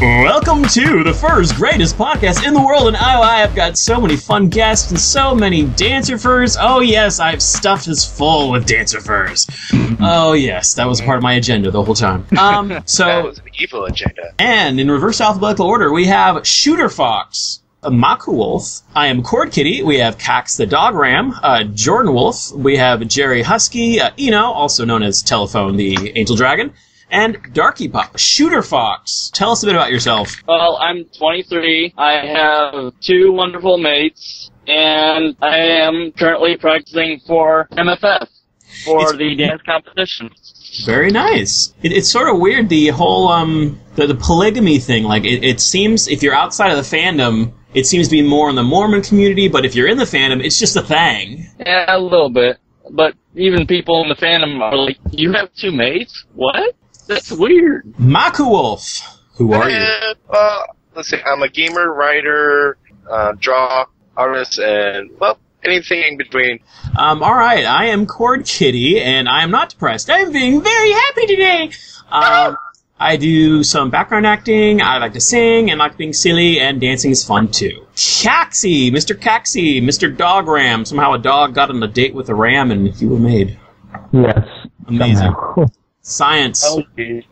Welcome to the first greatest podcast in the world, and I have got so many fun guests and so many dancer furs. Oh yes, I've stuffed this full with dancer furs. Oh yes, that was part of my agenda the whole time. So that was an evil agenda. And in reverse alphabetical order, we have Shooter Fox, Maku Wolf. I am Khord Kitty. We have Kax the DogRam, Jordan Wolf. We have Jerry Husky, Eno, also known as Telephone the Angel Dragon. And Darky Pup. Shooter Fox, tell us a bit about yourself. Well, I'm 23. I have 2 wonderful mates, and I am currently practicing for MFF, for the dance competition. Very nice. It's sort of weird, the whole, the polygamy thing. Like, it seems, if you're outside of the fandom, it seems to be more in the Mormon community, but if you're in the fandom, it's just a thing. Yeah, a little bit. But even people in the fandom are like, you have 2 mates? What? That's weird. Maku Wolf, who are you? Let's see, I'm a gamer, writer, draw, artist, and, well, anything in between. Alright, I am Khord Kitty, and I am not depressed. I'm being very happy today! I do some background acting, I like to sing, and like being silly, and dancing is fun too. Kaxy, Mr. DogRam. Somehow a dog got on a date with a ram, and you were made. Yes. Amazing. Science.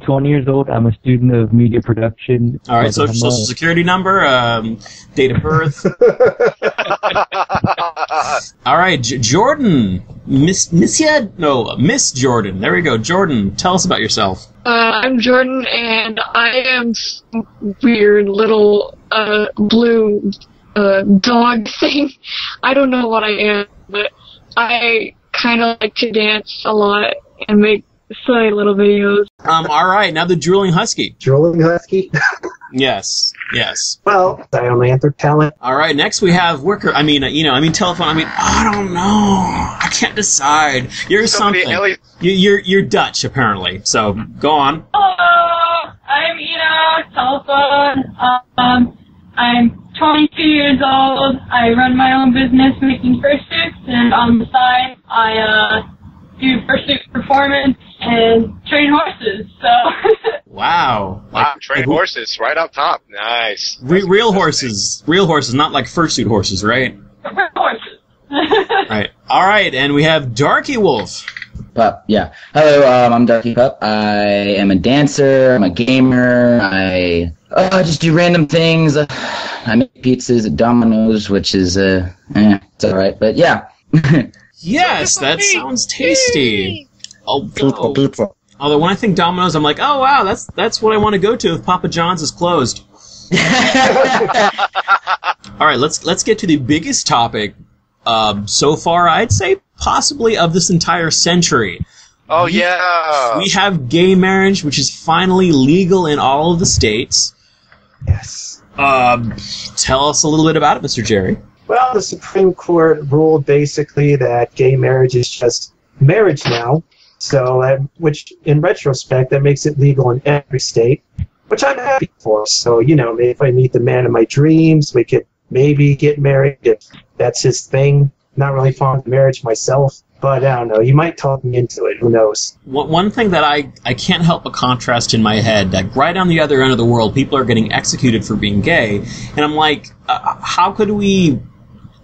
20 years old. I'm a student of media production. All right, social security number, date of birth. All right, Jordan. Miss Jordan. There we go. Jordan, tell us about yourself. I'm Jordan, and I am weird little blue dog thing. I don't know what I am, but I kind of like to dance a lot and make silly little videos. All right, now the drooling husky. Drooling husky? Yes. Well, I only answer talent. All right, next we have telephone. I don't know. I can't decide. You're something. You're Dutch, apparently. So go on. Hello, I'm Eno, telephone. I'm 22 years old. I run my own business making fursuits, and on the side, I do fursuit performance and train horses, so... Wow. Train horses, right up top. Nice. Real horses, not like fursuit horses, right? Real horses. Right. All right, and we have Darky Wolf. Pup, yeah. Hello, I'm Darky Pup. I am a dancer, I'm a gamer, I just do random things. I make pizzas at Domino's, which is, it's alright, but yeah. Yes, that sounds tasty. Although when I think Domino's, I'm like, oh wow, that's what I want to go to if Papa John's is closed. All right, let's get to the biggest topic so far. I'd say possibly of this entire century. Oh yeah, we have gay marriage, which is finally legal in all of the states. Yes. Tell us a little bit about it, Mr. Jerry. Well, the Supreme Court ruled basically that gay marriage is just marriage now. So, which in retrospect, that makes it legal in every state, which I'm happy for. So, maybe if I meet the man of my dreams, we could maybe get married if that's his thing. Not really fond of marriage myself, but I don't know. He might talk me into it. Who knows? One thing that I can't help but contrast in my head, that right on the other end of the world, people are getting executed for being gay, and I'm like, how could we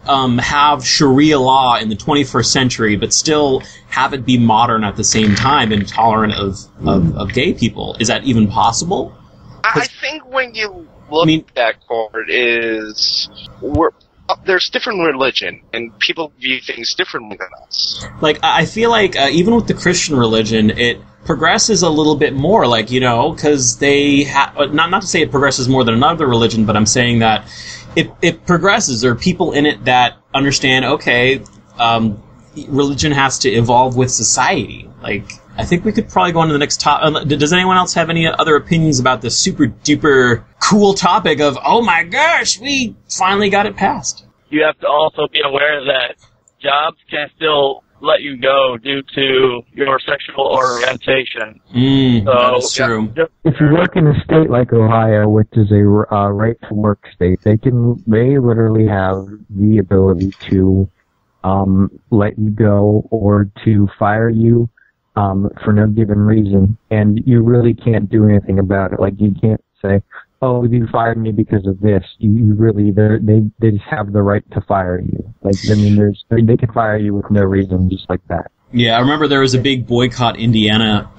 have Sharia law in the 21st century, but still have it be modern at the same time and tolerant of gay people? Is that even possible? I think when you look at that, Khord, there's different religion, and people view things differently than us. Like, I feel like even with the Christian religion, it progresses a little bit more, like, because they not to say it progresses more than another religion, but I'm saying that it progresses. There are people in it that understand, okay, religion has to evolve with society. Like, I think we could probably go on to the next topic. Does anyone else have any other opinions about this super duper cool topic of, oh my gosh, we finally got it passed? You have to also be aware that jobs can still let you go due to your sexual orientation. That is true. If you work in a state like Ohio, which is a right-to-work state, they literally have the ability to let you go or to fire you for no given reason, and you really can't do anything about it. Like, you can't say, oh, you fired me because of this. You really, they just have the right to fire you. Like, I mean, they can fire you with no reason, just like that. Yeah, I remember there was a big Boycott Indiana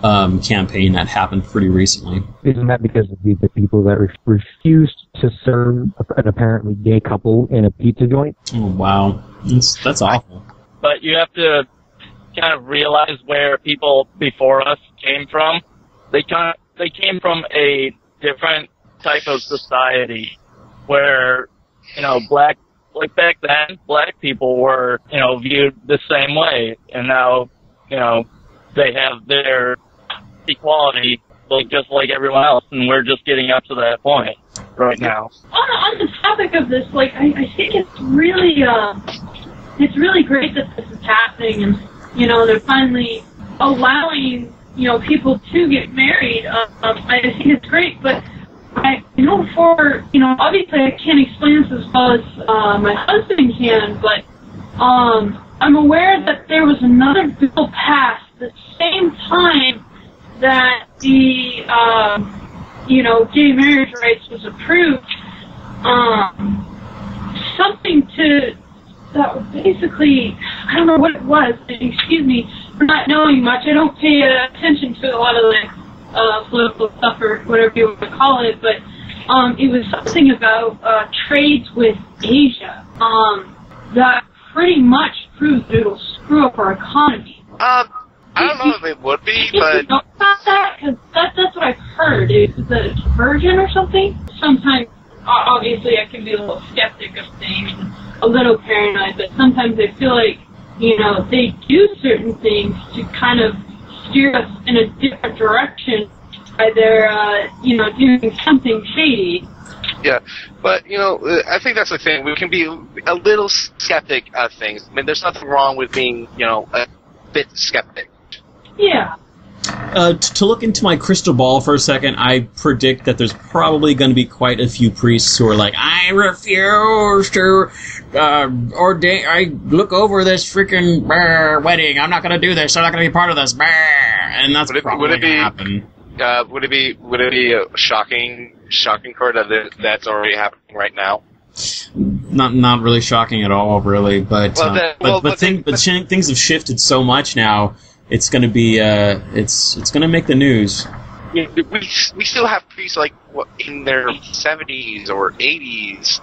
campaign that happened pretty recently. Isn't that because of the people that refused to serve an apparently gay couple in a pizza joint? Oh, wow. That's awful. But you have to kind of realize where people before us came from. They came from a different type of society where, like back then, black people were, viewed the same way, and now, they have their equality, just like everyone else, and we're just getting up to that point right now. On the topic of this, I think it's really great that this is happening, and, they're finally allowing, people to get married. I think it's great, but obviously I can't explain this as well as my husband can, but I'm aware that there was another bill passed at the same time that the, gay marriage rights was approved. Something that was basically, I don't know what it was, excuse me for not knowing much. I don't pay attention to a lot of the political stuff or whatever you want to call it, but it was something about trades with Asia that pretty much proves that it'll screw up our economy. I don't know if it would be, but... but... You know about that? Because that's what I've heard. Is it a version or something? Sometimes, obviously, I can be a little skeptic of things, a little paranoid, but sometimes I feel like, they do certain things to kind of steer us in a different direction by their, doing something shady. Yeah, but, I think that's the thing. We can be a little skeptic of things. I mean, there's nothing wrong with being, a bit skeptic. Yeah. To look into my crystal ball for a second, I predict that there's probably going to be quite a few priests who are like, I refuse to ordain. I look over this freaking wedding. I'm not going to do this. I'm not going to be part of this. And that's probably going to happen. Would it be a shocking, Khord, that that's already happening right now? Not really shocking at all, really. But things have shifted so much now. It's going to be it's going to make the news. Yeah, we still have priests in their 70s or 80s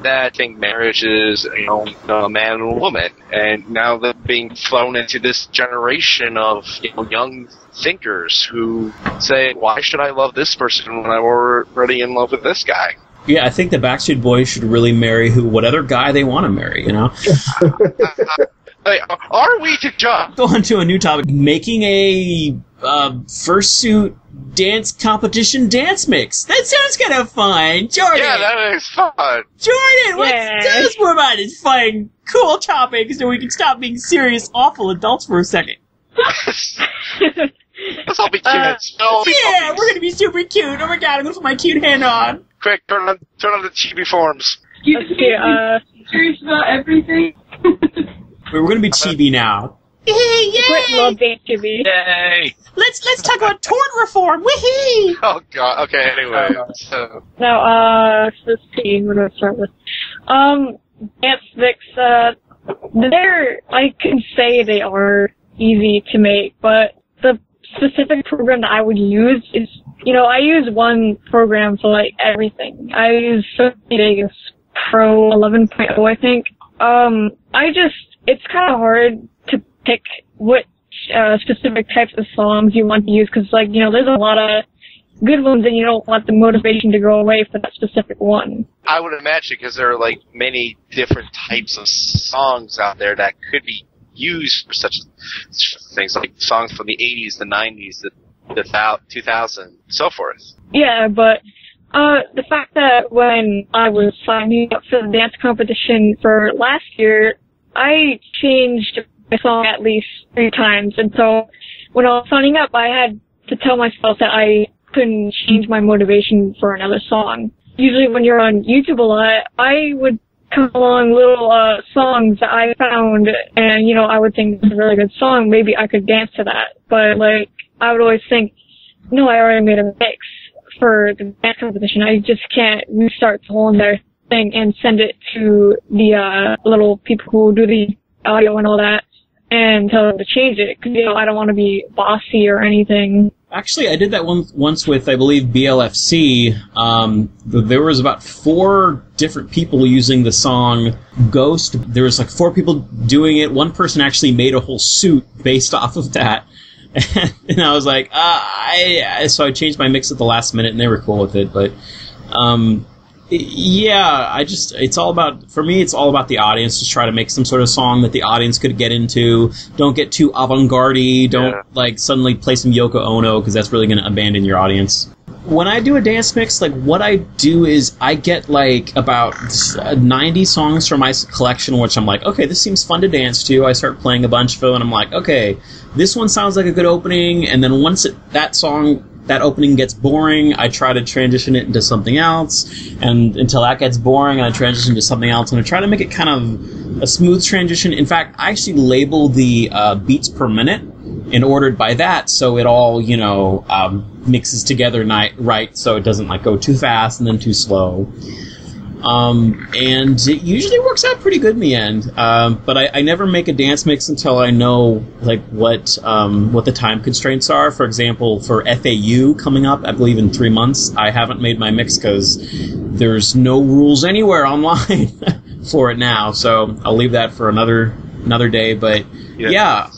that think marriage is a man and a woman, and now they're being thrown into this generation of young thinkers who say, why should I love this person when I'm already in love with this guy? Yeah, I think the Backstreet Boys should really marry whatever guy they want to marry. Are we to jump? Go on to a new topic. Making a fursuit dance competition dance mix. That sounds kind of fun. Jordan! Yeah, that is fun. Jordan, tell us more about this fun, cool topic so we can stop being serious, awful adults for a second. Let's all be cute. Yeah, we're gonna be super cute. Oh my god, I'm gonna put my cute hand on. Quick, turn on the chibi forms. Curious about everything. We're going to be chibi now. Yay! Love being chibi. Yay! Let's talk about tort reform. Woohoo! Oh god. Okay. Anyway, Now, let's see. What do I start with? Dance mix. I can say they are easy to make, but the specific program that I would use is, I use one program for everything. I use Vegas Pro 11.0, I think. It's kind of hard to pick what specific types of songs you want to use, because, there's a lot of good ones and you don't want the motivation to go away for that specific one. I would imagine, because there are, many different types of songs out there that could be used for such things, like songs from the 80s, the 90s, the 2000s, so forth. Yeah, but the fact that when I was signing up for the dance competition for last year, I changed my song at least 3 times, and so when I was signing up, I had to tell myself that I couldn't change my motivation for another song. Usually when you're on YouTube a lot, I would come along little songs that I found, and, I would think this is a really good song, maybe I could dance to that. But, I would always think, no, I already made a mix for the dance competition, I just can't restart the whole entire thing and send it to the little people who do the audio and all that and tell them to change it, because, I don't want to be bossy or anything. Actually, I did that once with, I believe, BLFC. There was about 4 different people using the song Ghost. There was 4 people doing it. One person actually made a whole suit based off of that. And I was like, so I changed my mix at the last minute, and they were cool with it. But, it's all about, for me, it's all about the audience. Just try to make some sort of song that the audience could get into. Don't get too avant-garde-y. Don't, suddenly play some Yoko Ono, because that's really going to abandon your audience. When I do a dance mix, what I do is I get, about 90 songs from my collection, which I'm like, okay, this seems fun to dance to. I start playing a bunch of them, and I'm like, okay, this one sounds like a good opening, and then once that opening gets boring, I try to transition it into something else, and until that gets boring, I transition to something else, and I try to make it kind of a smooth transition. In fact, I actually label the beats per minute and ordered by that, so it all, mixes together right, so it doesn't go too fast and then too slow. And it usually works out pretty good in the end. But I never make a dance mix until I know what the time constraints are. For example, for FAU coming up, I believe in 3 months, I haven't made my mix because there's no rules anywhere online for it now. So I'll leave that for another day. But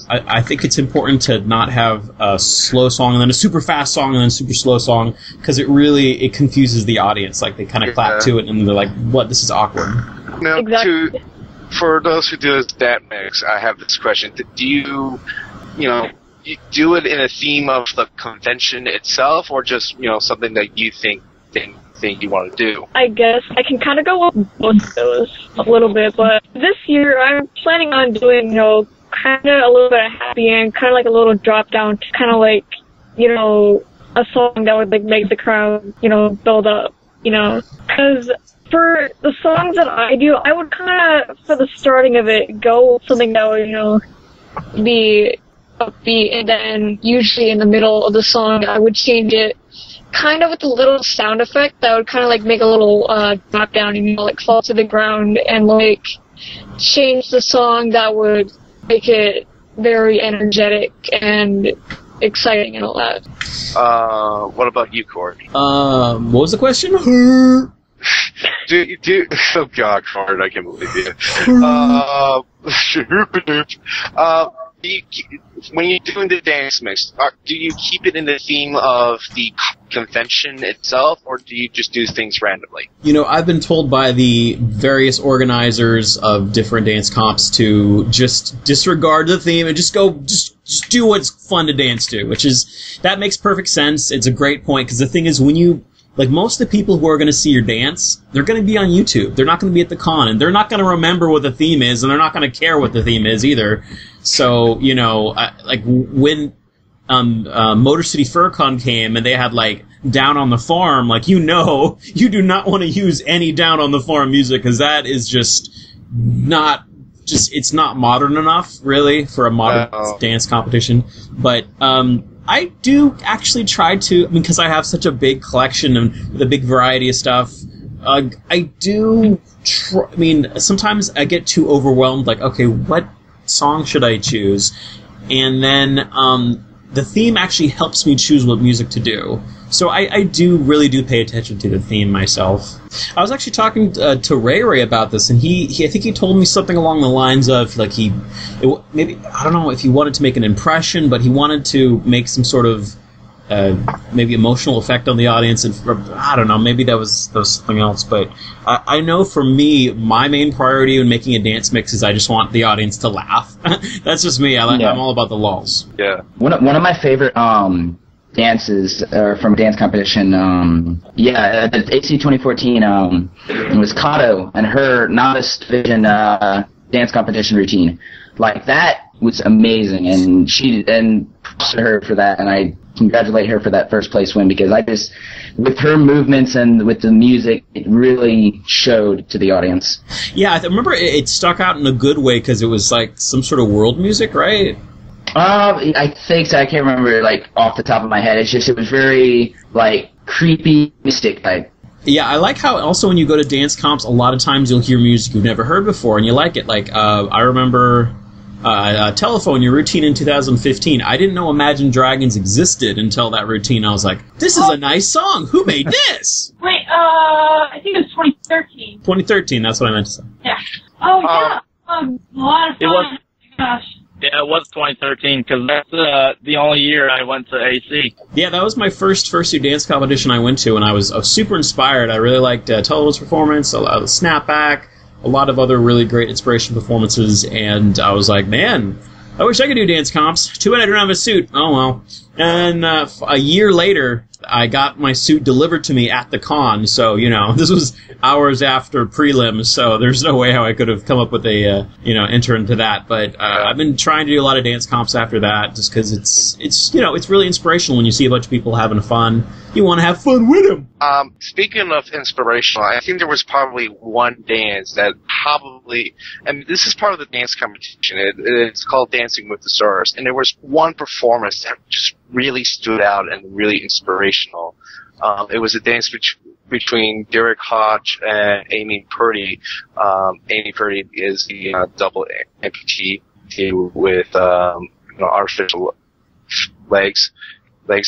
I think it's important to not have a slow song and then a super fast song and then a super slow song, because it confuses the audience. They kind of clap to it and they're like, what, this is awkward. Now, exactly. For those who do that mix, I have this question. Do you do it in a theme of the convention itself, or just, something that you think you want to do? I guess I can kind of go with both of those a little bit, but this year I'm planning on doing, kind of a little bit of happy and kind of a little drop down to kind of a song that would make the crowd, build up, because for the songs that I do, I would kind of, for the starting of it, go with something that would, be upbeat, and then usually in the middle of the song I would change it kind of with a little sound effect that would kind of make a little drop down and fall to the ground, and change the song that would make it very energetic and exciting and all that. What about you, Khord? What was the question? Oh God, Khord, I can't believe you. When you're doing the dance mix, do you keep it in the theme of the convention itself, or do you just do things randomly? I've been told by the various organizers of different dance comps to just disregard the theme and just do what's fun to dance to, that makes perfect sense. It's a great point, because the thing is, when you, most of the people who are going to see your dance, they're going to be on YouTube. They're not going to be at the con, and they're not going to remember what the theme is, and they're not going to care what the theme is either. So, when Motor City FurCon came and they had, Down on the Farm, you do not want to use any Down on the Farm music, because that is it's not modern enough, really, for a modern dance competition. But, I do actually try to, because I have such a big collection and the big variety of stuff, I do sometimes I get too overwhelmed, okay, what song should I choose? And then the theme actually helps me choose what music to do. So I really do pay attention to the theme myself. I was actually talking to Ray about this, and I think he told me something along the lines of, maybe, I don't know if he wanted to make an impression, but he wanted to make some sort of maybe emotional effect on the audience, and I don't know, maybe that was something else. But I know for me, my main priority when making a dance mix is I just want the audience to laugh. That's just me. I'm all about the lulls. Yeah. One of my favorite dances from a dance competition. At the AC 2014, it was Kato and her Novice Division dance competition routine. That was amazing, and props to her for that, and I congratulate her for that first place win, because with her movements and with the music, it really showed to the audience. Yeah, I remember it stuck out in a good way, because it was some sort of world music, right? I think so. I can't remember off the top of my head. It was very creepy mystic type. Yeah, I like how also when you go to dance comps, a lot of times you'll hear music you've never heard before, and you like it. Like, I remember Telephone, your routine in 2015. I didn't know Imagine Dragons existed until that routine. I was like, this is a nice song. Who made this? Wait, I think it was 2013. 2013, that's what I meant to say. Yeah. Oh, yeah. A lot of fun. It was, Gosh. yeah, it was 2013, because that's the only year I went to AC. Yeah, that was my first fursuit dance competition I went to, and I was super inspired. I really liked Telephone's performance, a lot of the snapback, a lot of other really great inspirational performances, and I was like, man, I wish I could do dance comps. Too bad I don't have a suit. Oh, well. And a year later, I got my suit delivered to me at the con, so, you know, this was hours after prelims, so there's no way how I could have come up with a, enter into that. But I've been trying to do a lot of dance comps after that, just because it's it's really inspirational when you see a bunch of people having fun. You want to have fun with them. Speaking of inspirational, I think there was probably one dance that probably, and this is part of the dance competition, it's called Dancing with the Stars, and there was one performance that just really stood out and really inspirational. It was a dance between Derek Hodge and Amy Purdy. Amy Purdy is the double amputee with artificial legs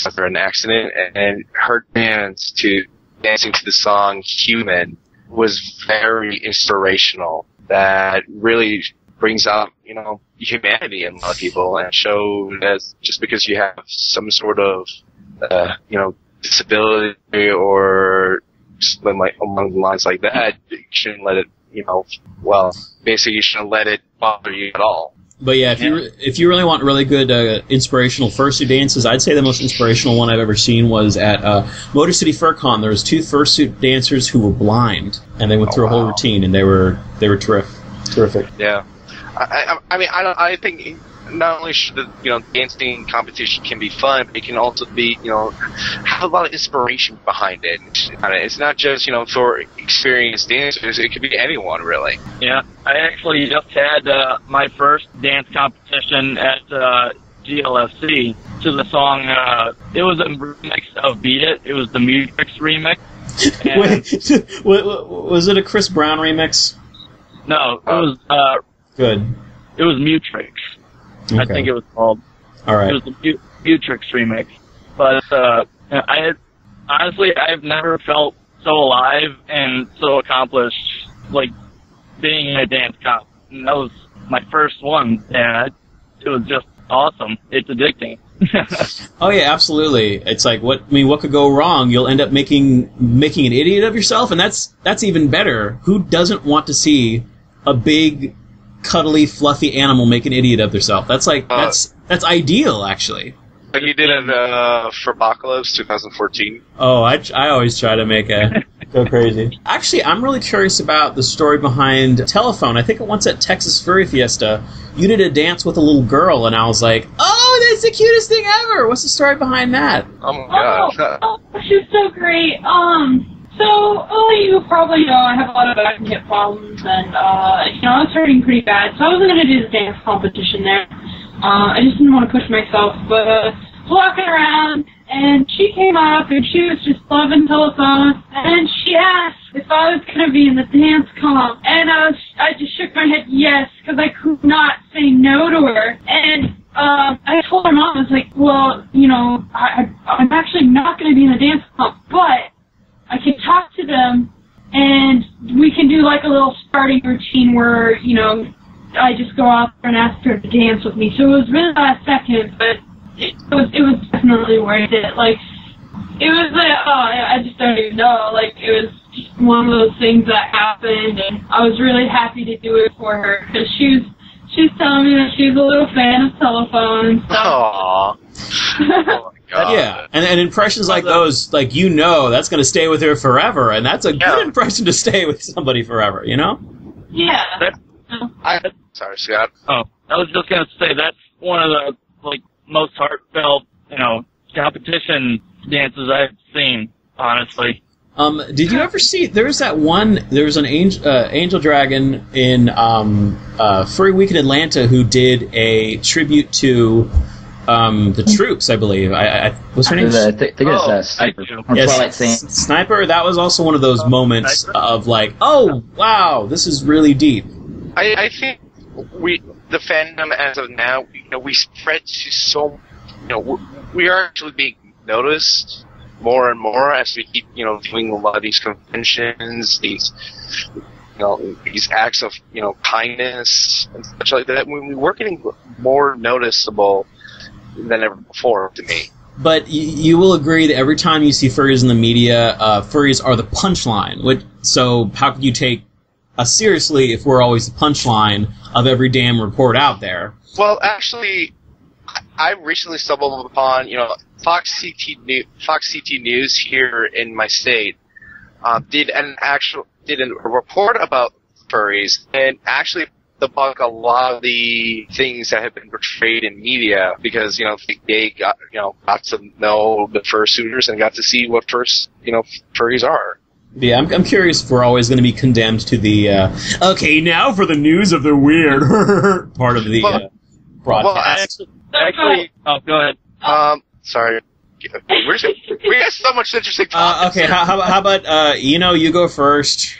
after an accident, and her dance to dancing to the song Human was very inspirational. That really brings out, humanity in a lot of people, and shows that just because you have some sort of, disability or like along the lines like that, you shouldn't let it, basically you shouldn't let it bother you at all. But yeah, if you really want really good inspirational fursuit dances, I'd say the most inspirational one I've ever seen was at Motor City FurCon. There was 2 fursuit dancers who were blind, and they went through a whole routine, and they were terrific. Yeah, I think not only should the dancing competition can be fun, but it can also be have a lot of inspiration behind it. It's not just for experienced dancers; it could be anyone really. Yeah, I actually just had my first dance competition at GLFC to the song. It was a remix of Beat It. It was the Mutrix remix. Wait, was it a Chris Brown remix? No, it was good. It was Mutrix. Okay. I think it was called. All right. It was the Mutrix remix. But I've never felt so alive and so accomplished, like being in a dance comp. And that was my first one, and it was just awesome. It's addicting. Oh yeah, absolutely. It's like what could go wrong? You'll end up making an idiot of yourself, and that's even better. Who doesn't want to see a big, cuddly, fluffy animal make an idiot of themselves? That's that's ideal, actually. You did it for Apocalypse 2014. Oh, I always try to make a go crazy. Actually, I'm really curious about the story behind Telephone. I think once at Texas Furry Fiesta, you did a dance with a little girl, and I was like, oh, that's the cutest thing ever. What's the story behind that? Oh my god. Oh, she's so great. So, you probably know I have a lot of back and hip problems, and, I was hurting pretty bad, so I wasn't going to do the dance competition there. I just didn't want to push myself, but walking around, and she came up, and she was just loving Telephone, and she asked if I was going to be in the dance comp, and I just shook my head yes, because I could not say no to her, and I told her mom, I was like, well, I'm actually not going to be in the dance comp, but I can talk to them, and we can do like a little starting routine where, I just go out there and ask her to dance with me. So it was really last second, but it was definitely worth it. Like, it was I just don't even know. Like, it was just one of those things that happened, and I was really happy to do it for her, because she was telling me that she was a little fan of Telephone and stuff. Aww. God. Yeah, and impressions like those, that's going to stay with her forever, and that's a good impression to stay with somebody forever, Yeah. Sorry, Scott. Oh, I was just going to say, that's one of the, most heartfelt, competition dances I've seen, honestly. Did you ever see, there's an Angel Dragon in Furry Week in Atlanta who did a tribute to the troops, I believe. What's her name? I think it's Sniper. Or Yes, Twilight Saint. Sniper. That was also one of those moments of like, oh wow, this is really deep. I think the fandom as of now, we spread to so, we are actually being noticed more and more as we keep, doing a lot of these conventions, these acts of, kindness and such like that. We're getting more noticeable than ever before to me. But you will agree that every time you see furries in the media, furries are the punchline. So how could you take us seriously if we're always the punchline of every damn report out there? Well, actually, I recently stumbled upon, Fox CT News here in my state did a report about furries and actually debunk a lot of the things that have been portrayed in media because they got to know the fursuiters and got to see what furries are. Yeah, I'm curious if we're always going to be condemned to the okay, now for the news of the weird part of the broadcast. Well, actually, go ahead. Sorry. We got so much interesting topics. Okay, how about you go first.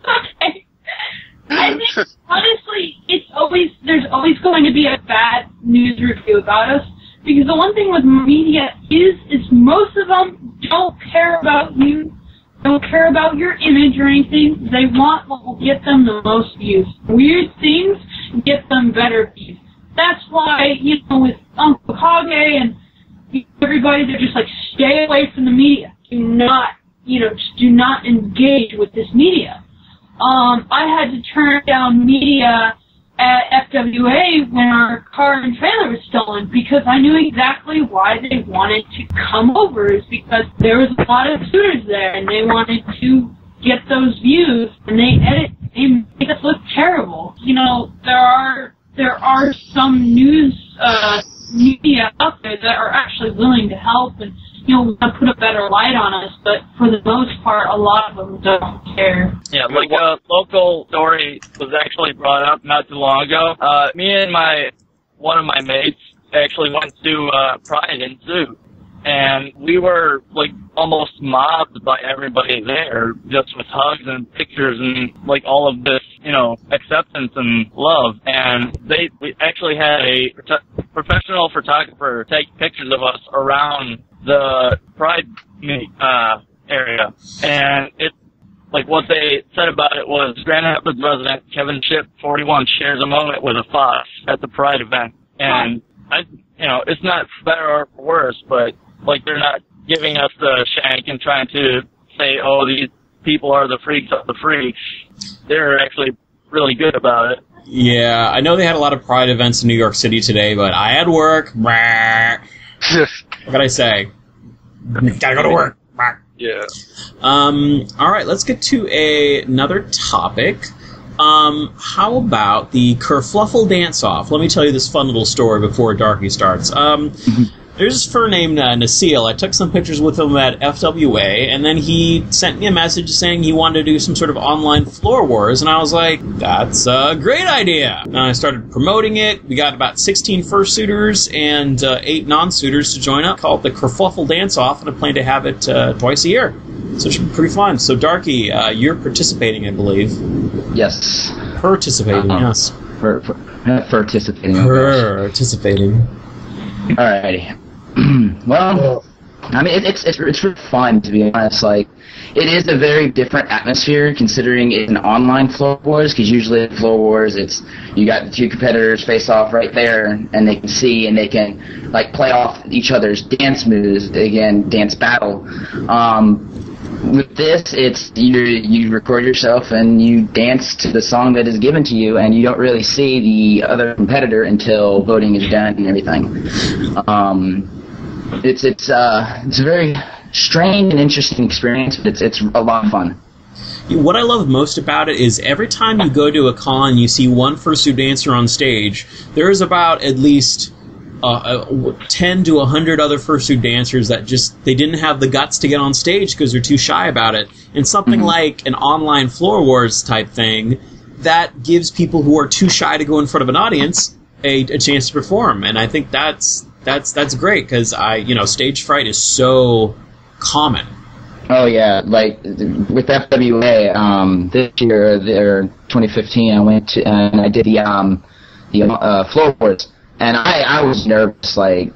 Okay. I think honestly, there's always going to be a bad news review about us because the one thing with media is most of them don't care about you, don't care about your image or anything. They want what will get them the most views. Weird things get them better views. That's why with Uncle Kage and everybody, they're just like, stay away from the media. Do not engage with this media. I had to turn down media at FWA when our car and trailer was stolen because I knew exactly why they wanted to come over. Is because there was a lot of suitors there and they wanted to get those views and they make us look terrible. There are some news media out there that are actually willing to help and want to put a better light on us, but for the most part, a lot of them don't care. Yeah, like a local story was actually brought up not too long ago. Me and one of my mates actually went to Pride in Zoo, and we were like almost mobbed by everybody there, just with hugs and pictures and like all of this, acceptance and love. And we actually had a professional photographer take pictures of us around the Pride area, and what they said about it was Grand Rapids resident Kevin Ship 41 shares a moment with a fox at the Pride event, and it's not better or worse, but they're not giving us the shank and trying to say, oh, these people are the freaks of the freaks. They're actually really good about it. Yeah, I know they had a lot of Pride events in New York City today, but I had work. What can I say? Gotta go to work. Yeah. All right, let's get to another topic. How about the Kerfluffle dance-off? Let me tell you this fun little story before Darky starts. There's this fur named Nasil. I took some pictures with him at FWA, and then he sent me a message saying he wanted to do some sort of online floor wars, and I was like, that's a great idea. And I started promoting it. We got about 16 fursuiters and 8 non-suitors to join up, called the Kerfluffle Dance-Off, and I plan to have it twice a year. So it should be pretty fun. So, Darky, you're participating, I believe. Yes. Participating, yes. Participating. Participating. Alrighty. Well, I mean, it's really fun, to be honest. Like, it is a very different atmosphere considering it's an online floor wars, because usually in floor wars, you got the two competitors face off right there, and they can see and they can play off each other's dance moves, again, dance battle. With this, you record yourself and you dance to the song that is given to you, and you don't really see the other competitor until voting is done and everything. It's a very strange and interesting experience, but it's a lot of fun. What I love most about it is every time you go to a con, you see one fursuit dancer on stage. There is about at least 10 to 100 other fursuit dancers that they didn't have the guts to get on stage because they're too shy about it. And something like an online floor wars type thing, that gives people who are too shy to go in front of an audience a chance to perform. And I think that's that's great because stage fright is so common. Oh yeah, like with FWA, this year, or 2015, I went to and I did the floor wars, and I was nervous like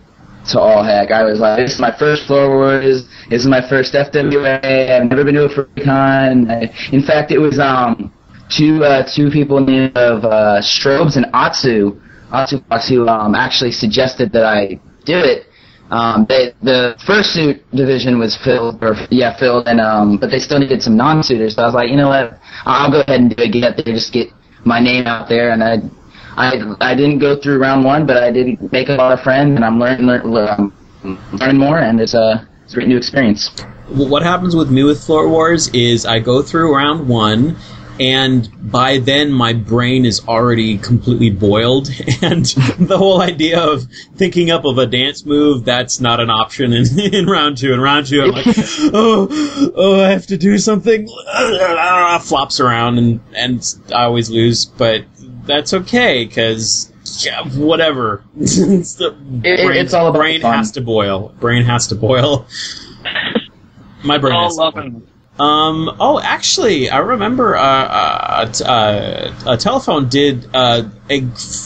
to all heck. I was like, this is my first floor wars, this is my first FWA. I've never been to a FurryCon. In fact, it was two people named of Strobes and Atsu who actually suggested that I do it. The fursuit division was filled, and but they still needed some non-suiters. So I was like, you know what, I'll go ahead and do it. Get up there, just get my name out there. And I didn't go through round one, but I did make a lot of friends, and I'm learning more, and it's a great new experience. What happens with me with Floor Wars is I go through round one, and by then my brain is already completely boiled, and the whole idea of thinking up of a dance move, that's not an option in round two. In round two, I'm like, oh, I have to do something. Flops around, and I always lose, but that's okay, because whatever. It's all about brain fun. Has to boil. Brain has to boil. My brain has to boil. Actually, I remember a telephone did a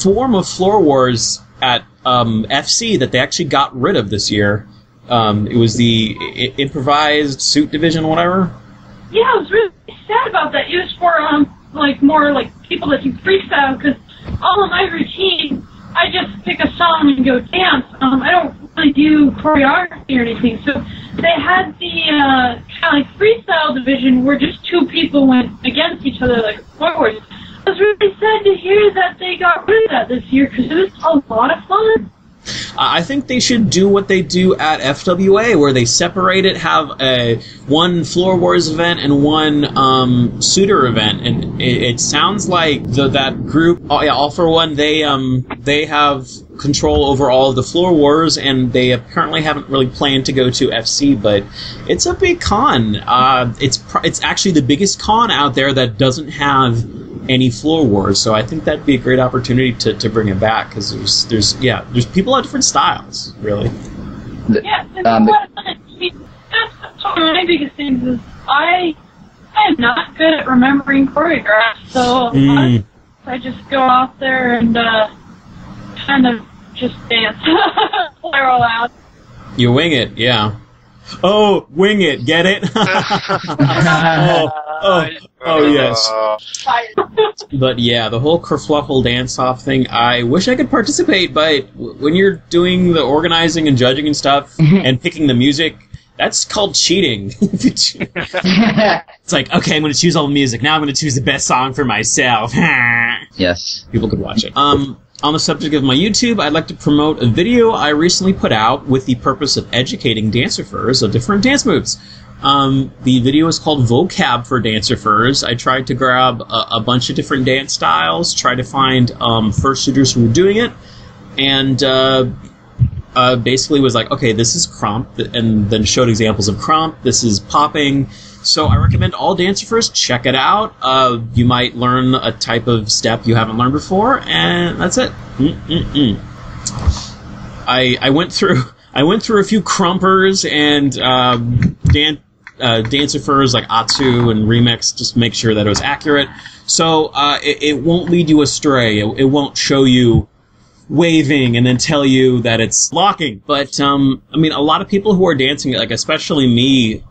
form of Floor Wars at FC that they actually got rid of this year. It was the improvised suit division, whatever. Yeah, I was really sad about that. It was for more people that do freestyle, because all of my routine, I just pick a song and go dance. I don't really do choreography or anything. So they had the kind of freestyle division where just two people went against each other like forwards. I was really sad to hear that they got rid of that this year, because it was a lot of fun. I think they should do what they do at FWA, where they separate it, have one Floor Wars event and one suitor event, and it sounds like that group, All for One, they have control over all of the Floor Wars, and they apparently haven't really planned to go to FC, but it's a big con. It's actually the biggest con out there that doesn't have any Floor Wars, so I think that'd be a great opportunity to bring it back, because there's people have different styles, really. Yeah, that's one of my biggest things is I am not good at remembering choreographs, so I just go out there and kind of just dance, play all out. You wing it, yeah. Oh, wing it, get it? Oh, yes. But yeah, the whole kerfluffle dance-off thing, I wish I could participate, but when you're doing the organizing and judging and stuff, and picking the music, that's called cheating. It's like, okay, I'm going to choose all the music, now I'm going to choose the best song for myself. Yes. People could watch it. On the subject of my YouTube, I'd like to promote a video I recently put out with the purpose of educating dancer-furs of different dance moves. The video is called Vocab for Dancer-furs. I tried to grab a bunch of different dance styles, try to find fursuiters who were doing it, and basically was like, okay, this is crump, and then showed examples of crump, this is popping. So I recommend all dancer-furs check it out. You might learn a type of step you haven't learned before, and that's it. I went through a few crumpers and dancer-furs like Atsu and Remix, just to make sure that it was accurate. So it won't lead you astray. It won't show you waving and then tell you that it's locking. But, I mean, a lot of people who are dancing, like especially me,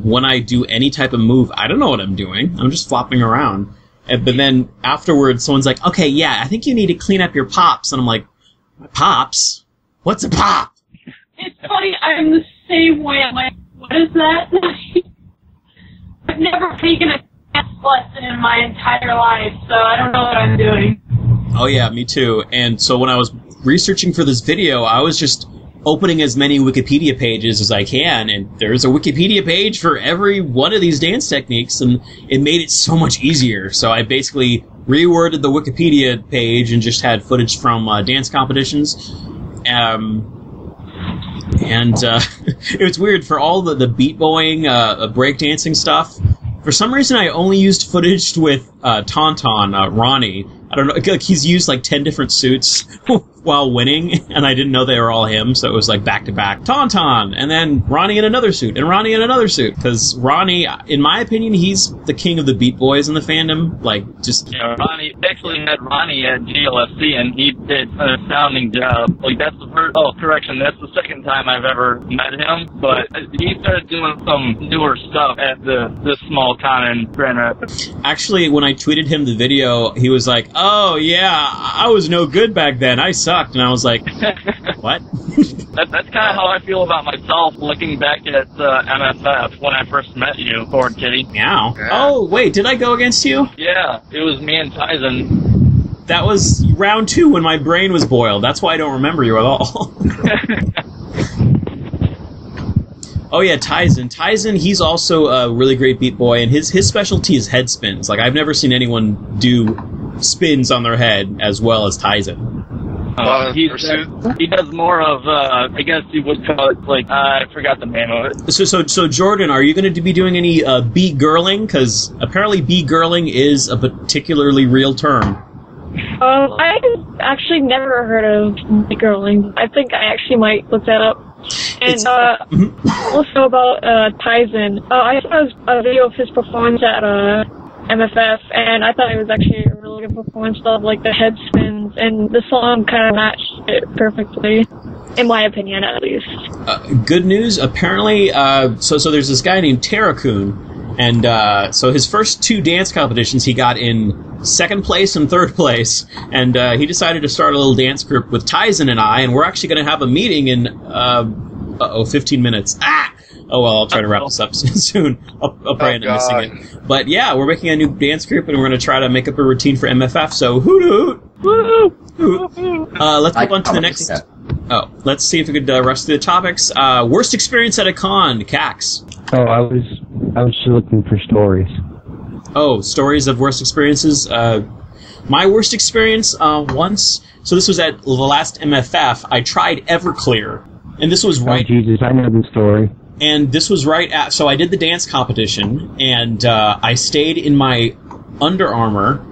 when I do any type of move, I don't know what I'm doing. I'm just flopping around. But then afterwards, someone's like, okay, yeah, I think you need to clean up your pops. And I'm like, pops? What's a pop? It's funny, I'm the same way. I'm like, what is that? I've never taken a dance lesson in my entire life, so I don't know what I'm doing. Oh yeah, me too. And so when I was researching for this video, I was just opening as many Wikipedia pages as I can, and there's a Wikipedia page for every one of these dance techniques, and it made it so much easier. So I basically reworded the Wikipedia page and just had footage from dance competitions. It was weird for all the beat bowing, breakdancing stuff. For some reason, I only used footage with Tauntaun, Ronnie. I don't know, like he's used like 10 different suits while winning, and I didn't know they were all him, so it was like back-to-back Tauntaun, and then Ronnie in another suit, and Ronnie in another suit, because Ronnie, in my opinion, he's the king of the Beat Boys in the fandom, like, just... Yeah, Ronnie, actually met Ronnie at GLFC, and he did an astounding job. Like, that's the first... Oh, correction, that's the second time I've ever met him, but he started doing some newer stuff at this small con in Grand Rapids. Actually, when I tweeted him the video, he was like, "Oh, yeah, I was no good back then. I sucked." And I was like, what? That's kind of how I feel about myself looking back at MFF when I first met you, Khord Kitty. Meow. Oh, wait, did I go against you? Yeah, it was me and Tyson. That was round 2 when my brain was boiled. That's why I don't remember you at all. Oh yeah, Tyson. Tyson, he's also a really great Beat Boy, and his specialty is head spins. Like, I've never seen anyone do spins on their head as well as Tyson. He does more of, I guess you would call it, like, I forgot the name of it. So Jordan, are you going to be doing any B-girling? Because apparently B-girling is a particularly real term. I've actually never heard of girling. I think I actually might look that up. And also about Tyson, I saw a video of his performance at MFF, and I thought it was actually a really good performance of like the head spins, and the song kind of matched it perfectly, in my opinion at least. Good news, apparently, so there's this guy named Terrakun, and so his first 2 dance competitions he got in 2nd place and 3rd place, and he decided to start a little dance group with Tyson and I, and we're actually going to have a meeting in 15 minutes. Oh well, I'll try to wrap this up soon. I'll probably end up missing it. But yeah, we're making a new dance group, and we're going to try to make up a routine for MFF, so hoot hoot! Hoot. Let's move on to the next... let's see if we could rush through the topics. Worst experience at a con, Kax. Oh, I was just looking for stories. Oh, stories of worst experiences. My worst experience once. So this was at the last MFF. I tried Everclear, and this was right. Oh Jesus, I know the story. And this was right at. So I did the dance competition, and I stayed in my Under Armour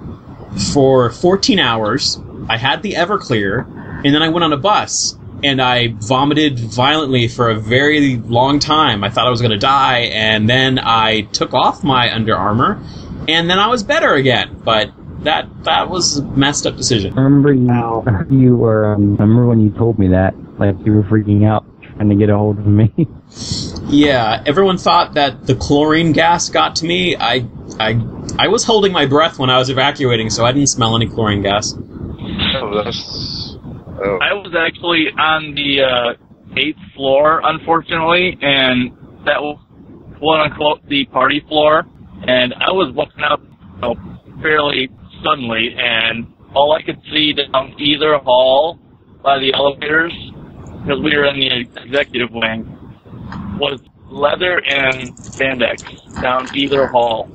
for 14 hours. I had the Everclear, and then I went on a bus. And I vomited violently for a very long time. I thought I was going to die, and then I took off my Under Armour, and then I was better again. But that was a messed up decision. I remember you were. I remember when you told me that, like you were freaking out trying to get a hold of me. Yeah, everyone thought that the chlorine gas got to me. I was holding my breath when I was evacuating, so I didn't smell any chlorine gas. I was actually on the 8th floor, unfortunately, and that was, quote-unquote, the party floor, and I was walking up fairly suddenly, and all I could see down either hall by the elevators, because we were in the executive wing, was leather and spandex down either hall.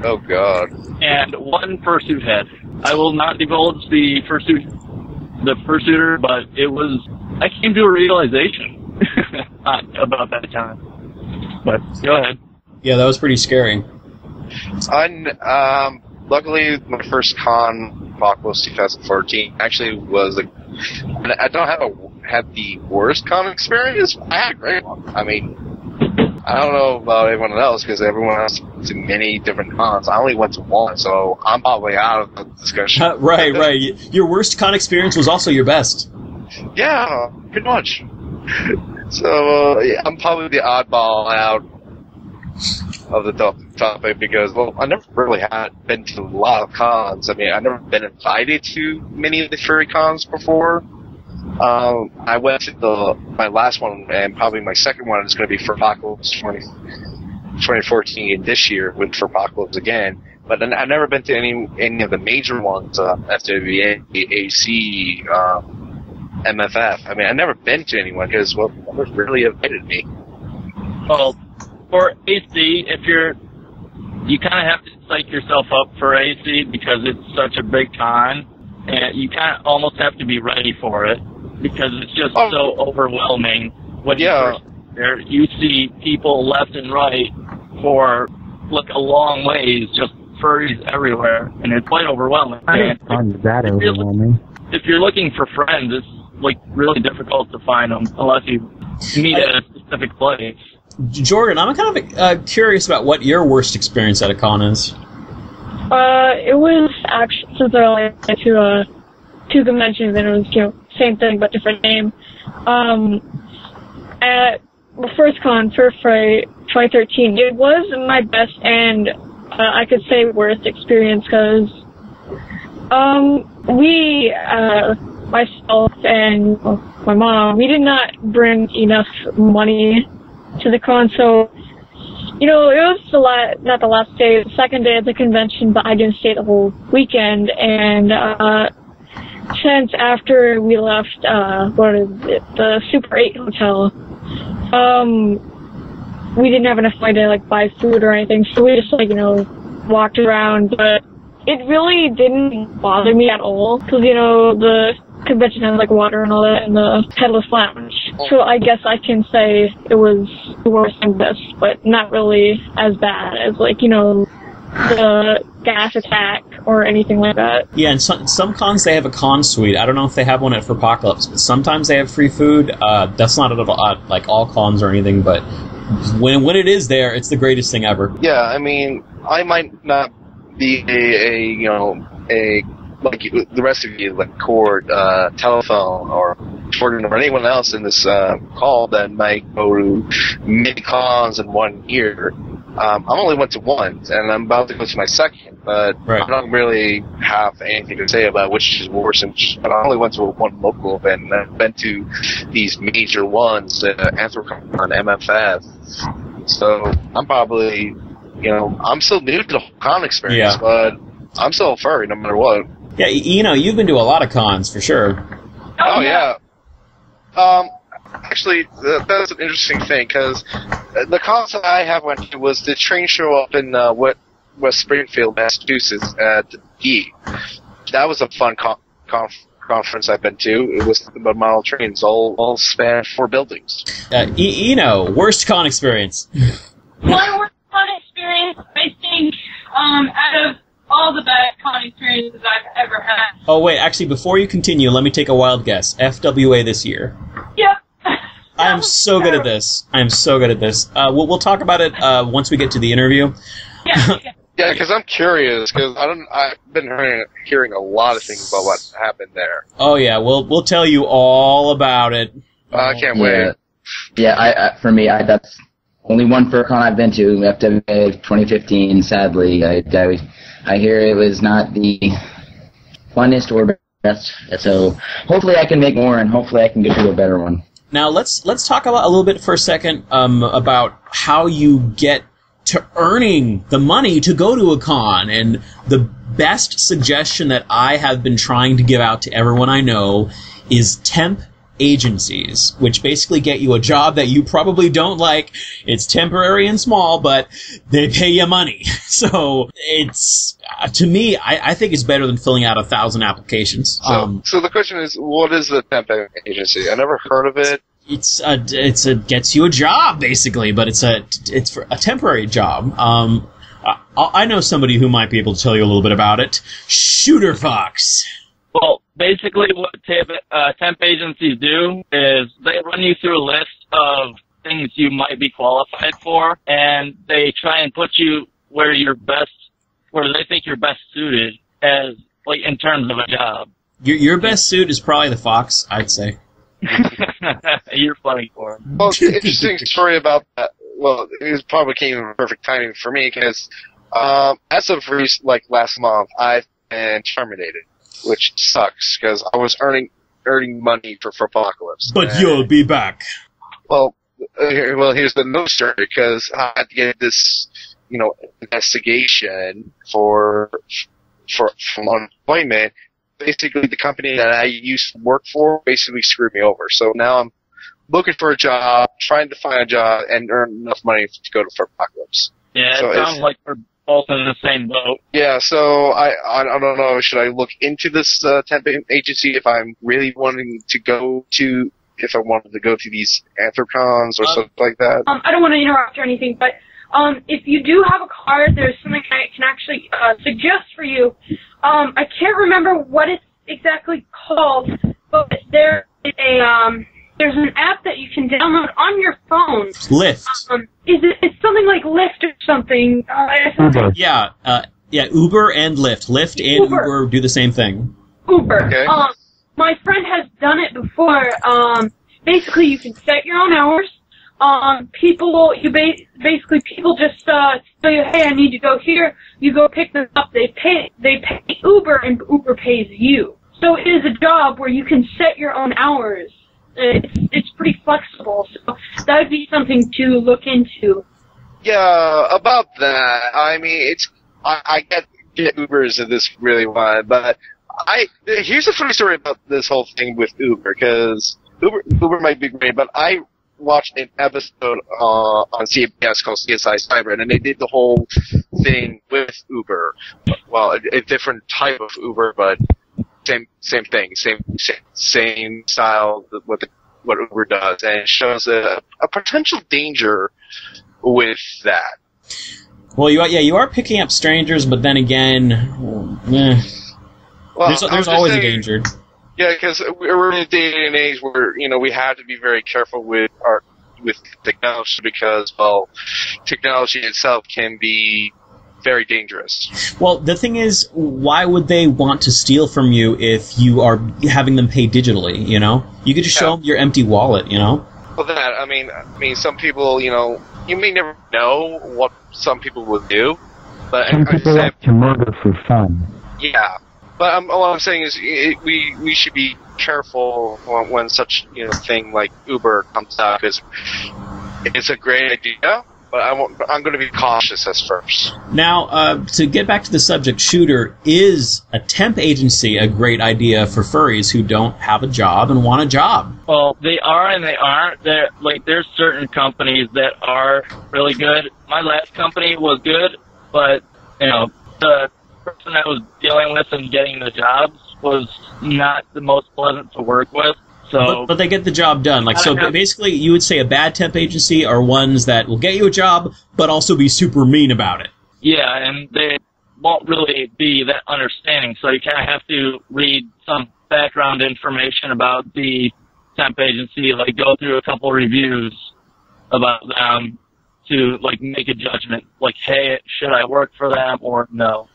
Oh, God. And 1 fursuit head. I will not divulge the fursuiter, but it was... I came to a realization about that time. But go ahead. Yeah, that was pretty scary. Luckily, my first con, Apocalypse 2014, actually was I don't have the worst con experience. I had a great one. I mean, I don't know about everyone else, because everyone else went to many different cons. I only went to 1, so I'm probably out of the discussion. Right. Your worst con experience was also your best. Yeah, pretty much. So, I'm probably the oddball out of the topic, because, well, I never really had been to a lot of cons. I mean, I've never been invited to many of the furry cons before. I went to my last one, and probably my second one is going to be for Apocalypse 2014 this year with Apocalypse again. But I've never been to any of the major ones, FWA, AC, MFF. I mean, I've never been to anyone because, well, no one really invited me. Well, for AC, you kind of have to psych yourself up for AC because it's such a big con, and you kind of almost have to be ready for it because it's just so overwhelming. When you see people left and right for like a long ways, just furries everywhere, and it's quite overwhelming. I don't find that overwhelming. if you're looking for friends, it's like really difficult to find them unless you meet at a specific place. Jordan, I'm kind of curious about what your worst experience at a con is. It was actually, since I only went to two conventions and it was, same thing but different name. At the first con, Fur Fright 2013, it was my best and I could say worst experience because we, myself and my mom, we did not bring enough money to the con, so it was not the last day, the second day of the convention, but I didn't stay the whole weekend, and since after we left, the Super 8 hotel, we didn't have enough money to, buy food or anything, so we just, walked around, but it really didn't bother me at all, because, the convention has, water and all that in the Headless Lounge. So I guess I can say it was worse than this, but not really as bad as, the gas attack or anything like that. Yeah, and some cons, they have a con suite. I don't know if they have one at Furpocalypse, but sometimes they have free food. That's not at all cons or anything, but when it is there, it's the greatest thing ever. Yeah, I mean, I might not be like the rest of you, like Khord, Telephone, or Jordan, or anyone else in this call that might go to many cons in 1 year. I only went to one, and I'm about to go to my second, but right. I don't really have anything to say about which is worse. But I only went to one local event, and I've been to these major ones, Anthrocon, MFF. So I'm probably, I'm still new to the whole con experience, but I'm still a furry no matter what. Yeah, you've been to a lot of cons, for sure. Oh, yeah. Actually, that's an interesting thing, because the cons that I have went to was the train show up in West Springfield, Massachusetts, at the D. That was a fun conference I've been to. It was the model trains, all span 4 buildings. Worst con experience. My worst con experience, I think, out of all the bad con experiences I've ever had. Oh, wait, actually, before you continue, let me take a wild guess. FWA this year. Yep. I am so good at this. We'll talk about it once we get to the interview. Yeah. Yeah, because I'm curious, because I've been hearing a lot of things about what happened there. Oh, yeah, we'll tell you all about it. I can't wait. Yeah, for me, that's only one FurCon I've been to, FWA 2015, sadly. I hear it was not the funnest or best, so hopefully I can make more, and hopefully I can get to a better one. Now, let's talk about a little bit for a second about how you get to earning the money to go to a con, and the best suggestion that I have been trying to give out to everyone I know is temp agencies, which basically get you a job that you probably don't like. It's temporary and small, but they pay you money. So it's, to me, I think it's better than filling out 1,000 applications. So the question is, what is the temp agency? I never heard of it. It's gets you a job basically, but it's for a temporary job. I know somebody who might be able to tell you a little bit about it. Shooter Fox. Well, basically what temp agencies do is they run you through a list of things you might be qualified for, and they try and put you where they think you're best suited as, in terms of a job. Your best suit is probably the fox, I'd say. You're funny, Khord. Well, it's an interesting story about that. Well, it probably came in perfect timing for me, because as of last month, I've been terminated, which sucks, because I was earning money for Apocalypse. But you'll be back. Well, here's the no story, because I had to get this, investigation from unemployment. Basically, the company that I used to work for basically screwed me over. So now I'm looking for a job, trying to find a job, and earn enough money to go to Apocalypse. Yeah, so it sounds like we're both in the same boat. Yeah, so I don't know. Should I look into this temp agency if I'm really wanting to go to, if I wanted to go to these Anthrocons or something like that? I don't want to interrupt or anything, but if you do have a card, there's something I can actually suggest for you. I can't remember what it's exactly called, but there's an app that you can download on your phone. Lyft. It's something like Lyft or something. Uber. Yeah, Uber and Lyft. Lyft and Uber do the same thing. Uber. Okay. My friend has done it before. Basically, you can set your own hours. People just tell you, hey, I need to go here. You go pick them up. They pay Uber, and Uber pays you. So it is a job where you can set your own hours. It's pretty flexible. So that would be something to look into. Yeah, about that. I mean, I get Ubers in this really one, but here's a funny story about this whole thing with Uber, because Uber might be great, but I watched an episode on CBS called CSI Cyber, and they did the whole thing with Uber. Well, a different type of Uber, but same thing, same style. What Uber does, and it shows a potential danger with that. Well, you are picking up strangers, but then again, Well, there's always a danger. Yeah, because we're in a day and age where we have to be very careful with technology, because technology itself can be very dangerous. Well, the thing is, why would they want to steal from you if you are having them pay digitally? You could just show them your empty wallet. Well, that I mean, some people, you may never know what some people will do, but Some people like to murder for fun. Yeah. But all I'm saying is we should be careful when such thing like Uber comes out, because it's a great idea, but I'm going to be cautious as first. Now, to get back to the subject, Shooter, is a temp agency a great idea for furries who don't have a job and want a job? Well, they are and they aren't. There's certain companies that are really good. My last company was good, but the person I was dealing with and getting the jobs was not the most pleasant to work with. So, but they get the job done. Basically, you would say a bad temp agency are ones that will get you a job, but also be super mean about it. Yeah, and they won't really be that understanding. So you kind of have to read some background information about the temp agency, go through a couple reviews about them to make a judgment. Hey, should I work for them or no?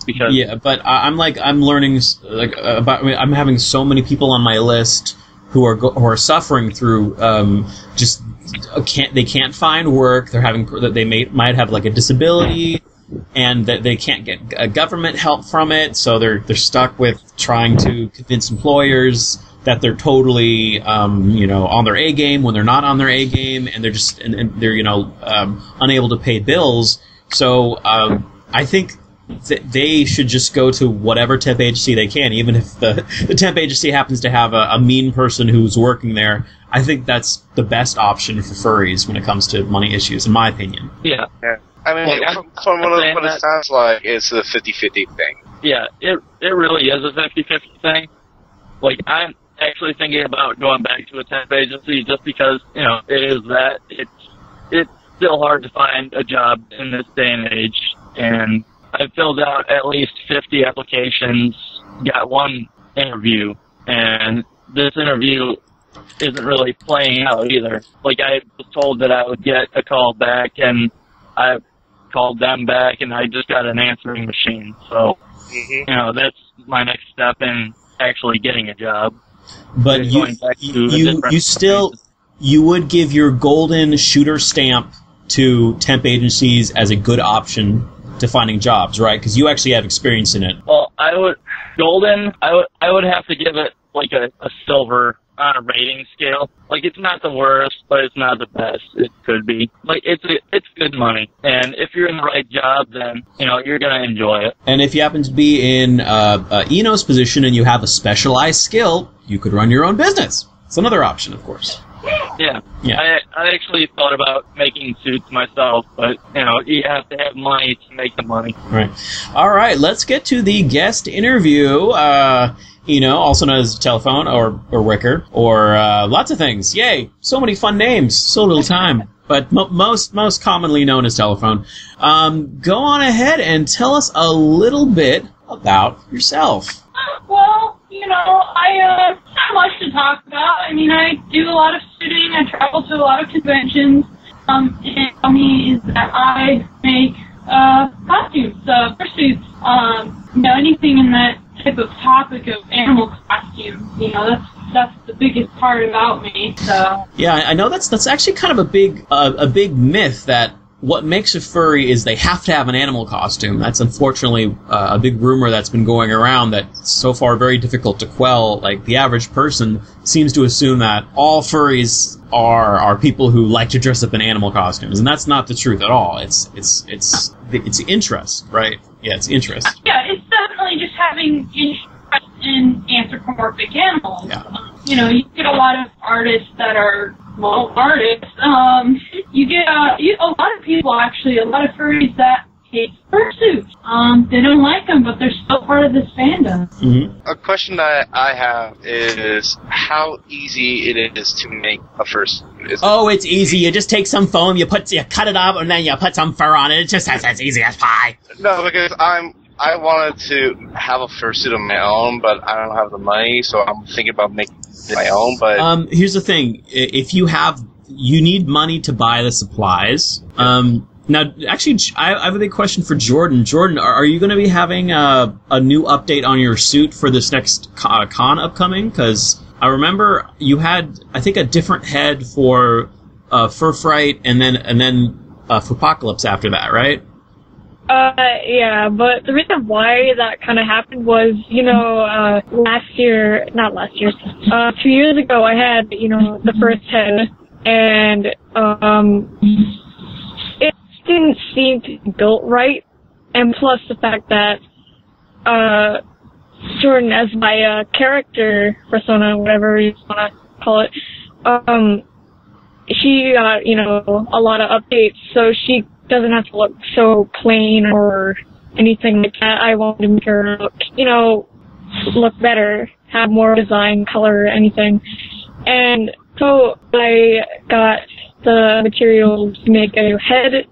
Because but I'm learning about. I'm having so many people on my list who are suffering through they can't find work. They might have a disability, and that they can't get government help from it. So they're stuck with trying to convince employers that they're totally on their A game when they're not on their A game, and they're just and they're unable to pay bills. So I think they should just go to whatever temp agency they can, even if the temp agency happens to have a mean person who's working there. I think that's the best option for furries when it comes to money issues, in my opinion. Yeah. I mean, from what it sounds like, it's a 50-50 thing. Yeah, it really is a 50-50 thing. I'm actually thinking about going back to a temp agency just because, it is that. It's still hard to find a job in this day and age, and I filled out at least 50 applications, got one interview, and this interview isn't really playing out either. I was told that I would get a call back, and I called them back, and I just got an answering machine. So, that's my next step in actually getting a job. But you would give your golden Shooter stamp to temp agencies as a good option to finding jobs, right? Because you actually have experience in it. Well, I would have to give it a silver on a rating scale. It's not the worst, but it's not the best. It could be. It's good money, and if you're in the right job, then you're gonna enjoy it. And if you happen to be in Eno's position and you have a specialized skill, you could run your own business. It's another option, of course. Yeah. I actually thought about making suits myself, but you have to have money to make the money. Right. All right. Let's get to the guest interview. Also known as telephone or wicker or lots of things. Yay! So many fun names. So little time. But most commonly known as telephone. Go on ahead and tell us a little bit about yourself. Well, not much to talk about. I mean, I do a lot of suiting. I travel to a lot of conventions. And funny is that I make costumes, fursuits, anything in that type of topic of animal costumes. That's the biggest part about me. So yeah, I know that's actually kind of a big myth that what makes a furry is they have to have an animal costume. That's unfortunately a big rumor that's been going around that's so far very difficult to quell. Like, the average person seems to assume that all furries are people who like to dress up in animal costumes, and that's not the truth at all. It's interest, right? Yeah, it's interest. Yeah, it's definitely just having interest in anthropomorphic animals. Yeah. You get a lot of artists that are, artists. You get a lot of people, actually, a lot of furries that hate fursuits. They don't like them, but they're still part of this fandom. Mm-hmm. A question that I have is how easy it is to make a fursuit. It's easy. You just take some foam, you cut it up, and then you put some fur on it. It's just as easy as pie. No, because I wanted to have a fursuit of my own, but I don't have the money, so I'm thinking about making it my own. But here's the thing: if you need money to buy the supplies. Now, actually, I have a big question for Jordan. Jordan, are you going to be having a new update on your suit for this next con upcoming? Because I remember you had, I think, a different head for Fur Fright, and then Fupocalypse after that, right? Yeah, but the reason why that kind of happened was, 2 years ago I had, the first head, and, it didn't seem to be built right, and plus the fact that, Jordan, as my, character persona, whatever you want to call it, she got, a lot of updates, so she doesn't have to look so plain or anything like that. I wanted to make her look better, have more design, color, anything. And so I got the materials to make a new head.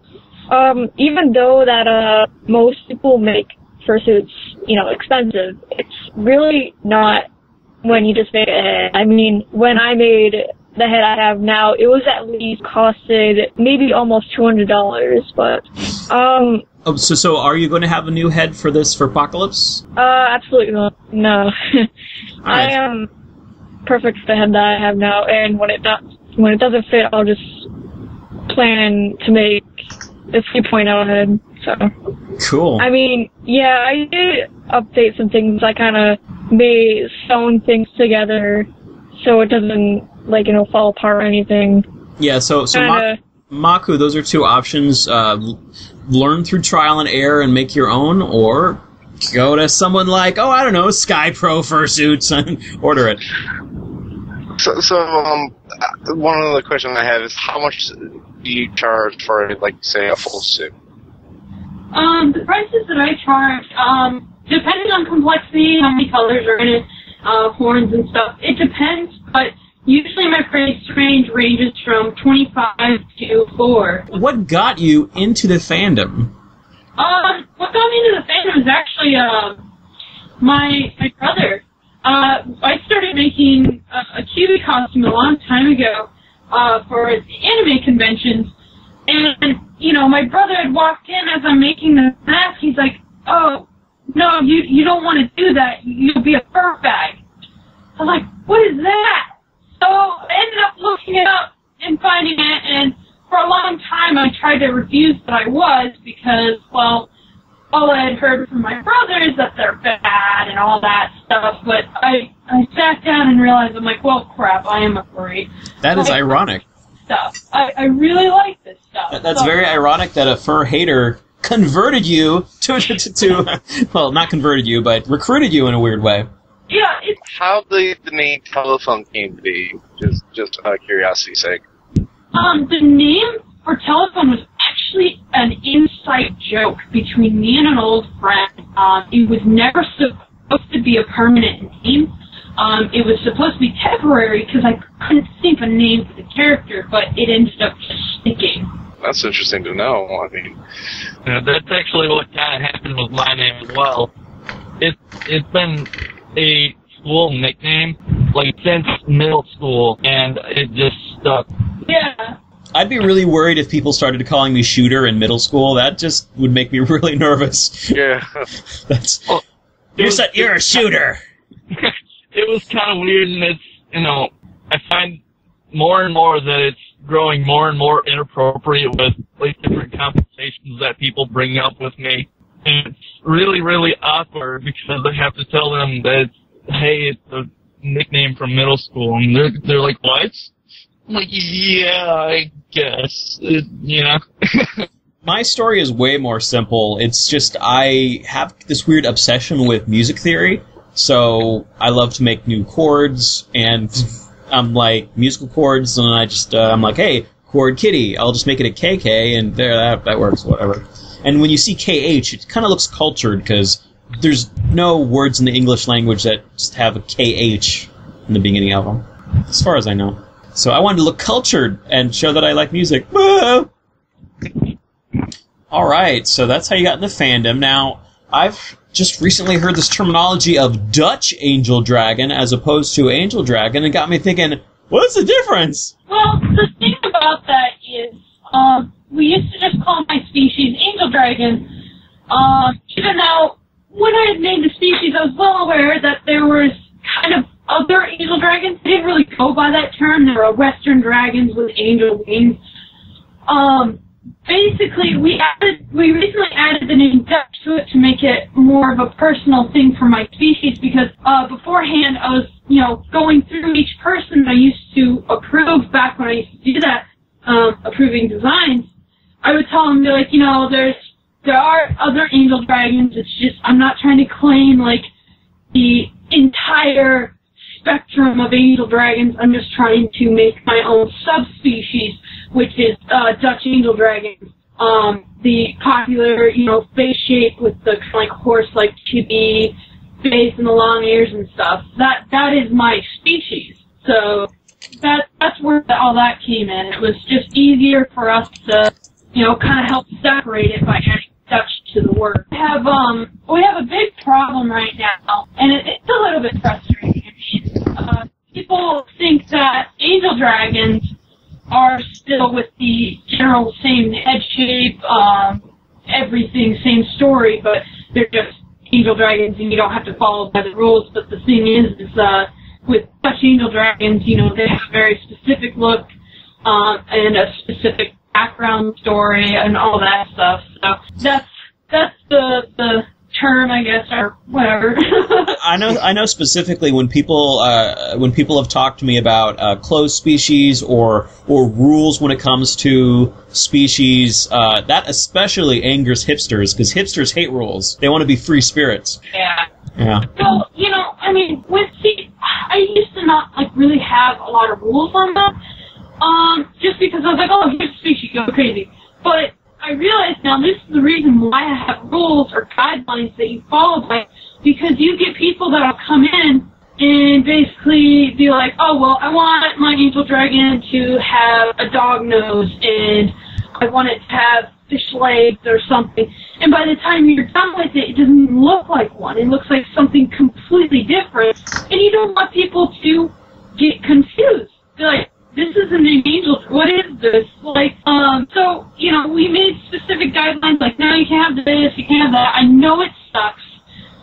Even though that most people make fursuits, expensive, it's really not when you just make a head. I mean, when I made the head I have now, it was at least costed maybe almost $200, but So are you going to have a new head for this for Apocalypse? Absolutely not. No. Right. I am perfect for the head that I have now, and when it doesn't fit, I'll just plan to make a 3.0 head. So cool. I mean, yeah, I did update some things. I kind of made sewn things together so it doesn't fall apart or anything. Yeah, so Maku, those are two options. Learn through trial and error and make your own, or go to someone like, Sky Pro Fursuits and order it. So one of the questions I have is how much do you charge for, say, a full suit? The prices that I charge, depending on complexity, how many colors are in it, horns and stuff, it depends, but usually my price range ranges from $25 to $4. What got you into the fandom? What got me into the fandom is actually my brother. I started making a Kiwi costume a long time ago for anime conventions, and my brother had walked in as I'm making the mask. He's like, "Oh, no, you don't want to do that. You'll be a fur bag." I was like, "What is that?" So I ended up looking it up and finding it, and for a long time I tried to refuse that I was because, well, all I had heard from my brother is that they're bad and all that stuff, but I sat down and realized, I'm like, well, crap, I am a furry. That is ironic. Stuff. I really like this stuff. That's very ironic that a fur hater converted you to well, not converted you, but recruited you in a weird way. Yeah, how the name telephone came to be, just out of curiosity's sake. The name for telephone was actually an inside joke between me and an old friend. It was never supposed to be a permanent name. It was supposed to be temporary because I couldn't think of a name for the character, but it ended up just sticking. That's interesting to know. I mean, that's actually what kind of happened with my name as well. It's been a school nickname, like, since middle school, and it just stuck. Yeah. I'd be really worried if people started calling me Shooter in middle school. That just would make me really nervous. Yeah. That's Well, you're a shooter. It was kind of weird, and it's, you know, I find more and more that it's growing more and more inappropriate with, like, different conversations that people bring up with me. And it's really, really awkward because I have to tell them that, hey, it's a nickname from middle school, and they're like, what? I'm like, yeah, I guess, you know. My story is way more simple. It's just I have this weird obsession with music theory, so I love to make new chords, and I'm like, musical chords, and I just, I'm like, hey, Khord Kitty, I'll just make it a KK, and there, that works, whatever. And when you see KH, it kind of looks cultured, because there's no words in the English language that just have a KH in the beginning of them, as far as I know. So I wanted to look cultured and show that I like music. Alright, so that's how you got into fandom. Now, I've just recently heard this terminology of Dutch angel dragon as opposed to angel dragon, and got me thinking, what's the difference? Well, the thing about that is, we used to just call my species angel dragon, even though when I had named the species, I was well aware that there was kind of other angel dragons. They didn't really go by that term. There were western dragons with angel wings. Basically, we recently added the name Dutch to it to make it more of a personal thing for my species, because beforehand I was, you know, going through each person I used to approve back when I used to do that, approving designs. I would tell them, like, you know, there are other angel dragons. It's just I'm not trying to claim like the entire spectrum of angel dragons. I'm just trying to make my own subspecies, which is Dutch angel dragon. The popular, you know, face shape with the kind of like horse-like chibi face and the long ears and stuff. That is my species. So that's where all that came in. It was just easier for us to, you know, kind of help separate it by adding Dutch to the word. We have a big problem right now, and it's a little bit frustrating. People think that angel dragons are still with the general same head shape, everything, same story, but they're just angel dragons and you don't have to follow by the rules. But the thing is with Dutch angel dragons, you know, they have a very specific look, and a specific background story and all that stuff. So that's the term, I guess, or whatever. I know specifically when people have talked to me about closed species or rules when it comes to species, that especially angers hipsters, because hipsters hate rules. They want to be free spirits. Yeah. So, you know, I mean, I used to not like really have a lot of rules on that, just because I was like, oh, here's a species, go crazy. But I realize now this is the reason why I have rules or guidelines that you follow by, because you get people that will come in and basically be like, oh, well, I want my angel dragon to have a dog nose, and I want it to have fish legs or something. And by the time you're done with it, it doesn't even look like one. It looks like something completely different, and you don't want people to get confused. They're like, this isn't an angel. What is this? Like, so, you know, we made specific guidelines, like, no, you can't have this, you can't have that. I know it sucks.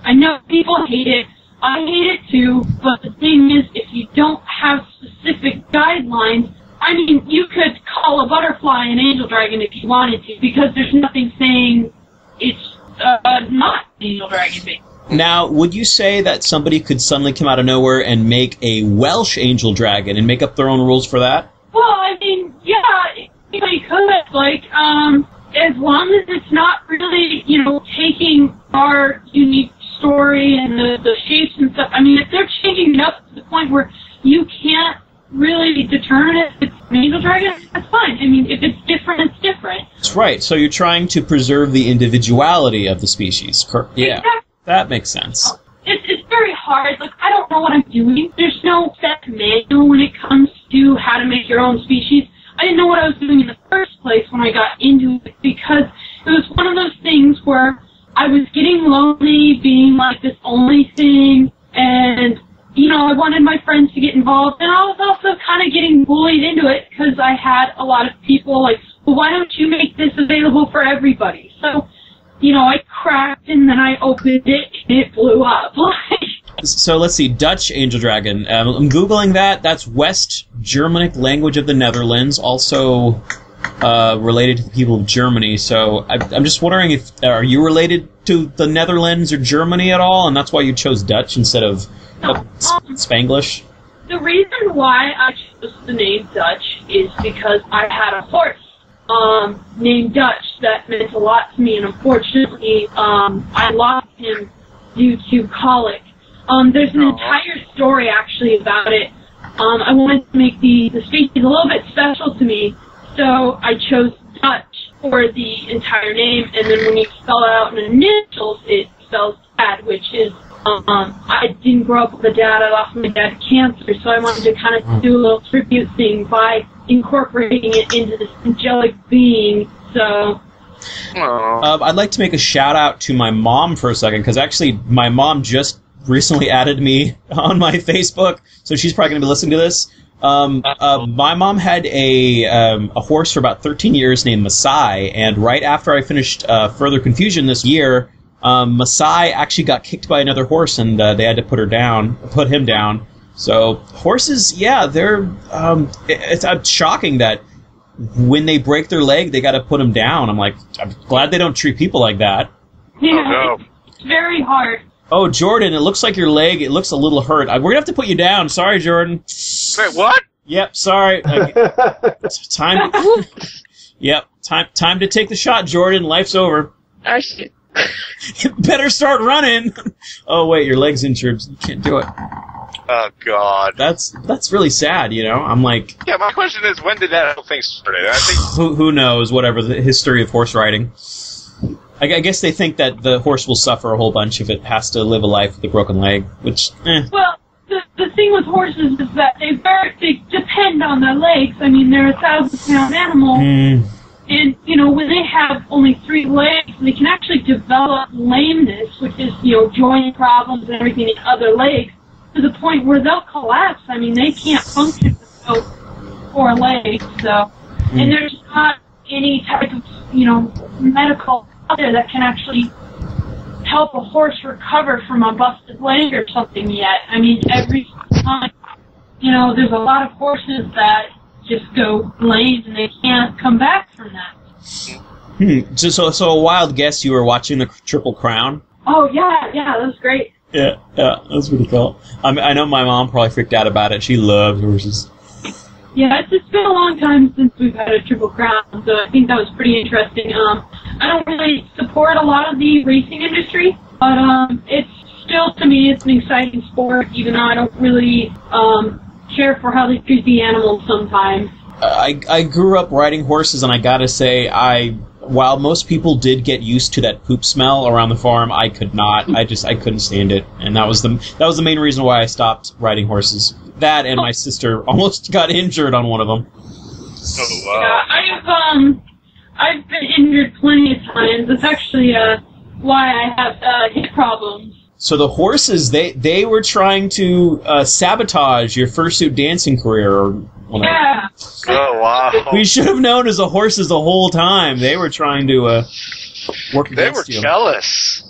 I know people hate it. I hate it too, but the thing is, if you don't have specific guidelines, I mean, you could call a butterfly an angel dragon if you wanted to, because there's nothing saying it's not an angel dragon bait. Now, would you say that somebody could suddenly come out of nowhere and make a Welsh angel dragon and make up their own rules for that? Well, I mean, yeah, anybody could. Like, as long as it's not really, you know, taking our unique story and the shapes and stuff. I mean, if they're changing it up to the point where you can't really determine if it's an angel dragon, that's fine. I mean, if it's different, it's different. That's right. So you're trying to preserve the individuality of the species. Yeah. Exactly. That makes sense. It's very hard. Like, I don't know what I'm doing. There's no set manual when it comes to how to make your own species. I didn't know what I was doing in the first place when I got into it, because it was one of those things where I was getting lonely being like this only thing, and I wanted my friends to get involved, and I was also kind of getting bullied into it because I had a lot of people like, well, why don't you make this available for everybody? So, I cracked, and then I opened it, and it blew up. So let's see, Dutch Angel Dragon. I'm Googling that. That's West Germanic language of the Netherlands, also related to the people of Germany. So I'm just wondering are you related to the Netherlands or Germany at all, and that's why you chose Dutch instead of Spanglish? The reason why I chose the name Dutch is because I had a horse named Dutch that meant a lot to me, and unfortunately I lost him due to colic. There's an entire story actually about it. I wanted to make the species a little bit special to me, so I chose Dutch for the entire name, and then when you spell it out in initials, it spells dad, which is, I didn't grow up with a dad. I lost my dad to cancer, so I wanted to kind of do a little tribute thing by incorporating it into this angelic being, so... I'd like to make a shout-out to my mom for a second, because actually my mom just recently added me on my Facebook, so she's probably going to be listening to this. My mom had a horse for about 13 years named Masai, and right after I finished Further Confusion this year, Masai actually got kicked by another horse, and they had to put him down. So horses, yeah, they're it's shocking that when they break their leg, they got to put them down. I'm glad they don't treat people like that. Yeah, it's very hard. Oh, Jordan, it looks like your leg, it looks a little hurt. We're going to have to put you down. Sorry, Jordan. Wait, what? Yep, sorry. Time to take the shot, Jordan. Life's over. Actually. You better start running. Oh, wait, your leg's injured. You can't do it. Oh, God. That's really sad, I'm like... Yeah, my question is, when did that whole thing start? I think... Who knows, whatever, the history of horse riding. I guess they think that the horse will suffer a whole bunch if it has to live a life with a broken leg, which, Well, the thing with horses is that they depend on their legs. I mean, they're a 1,000-pound animal, and, when they have only 3 legs, they can actually develop lameness, which is, joint problems and everything in other legs, to the point where they'll collapse. I mean, they can't function with those 4 legs, so, and there's not any type of, medical out there that can actually help a horse recover from a busted leg or something yet. I mean, every time, there's a lot of horses that just go lame and they can't come back from that. So a wild guess, you were watching the Triple Crown? Oh, yeah, that was great. Yeah, that was pretty cool. I know my mom probably freaked out about it. She loves horses. Yeah, it's been a long time since we've had a Triple Crown, so I think that was pretty interesting. I don't really support a lot of the racing industry, but it's still, to me, it's an exciting sport, even though I don't really care for how they treat the animals sometimes. I grew up riding horses, and I gotta say, while most people did get used to that poop smell around the farm, I could not. I couldn't stand it, and that was the main reason why I stopped riding horses. That and my sister almost got injured on one of them. Oh, wow. Yeah, I've been injured plenty of times. That's actually why I have hip problems. So the horses, they were trying to sabotage your fursuit dancing career, or whatever. Yeah. Oh, wow. We should have known as the horses the whole time. They were trying to work against you. They were jealous.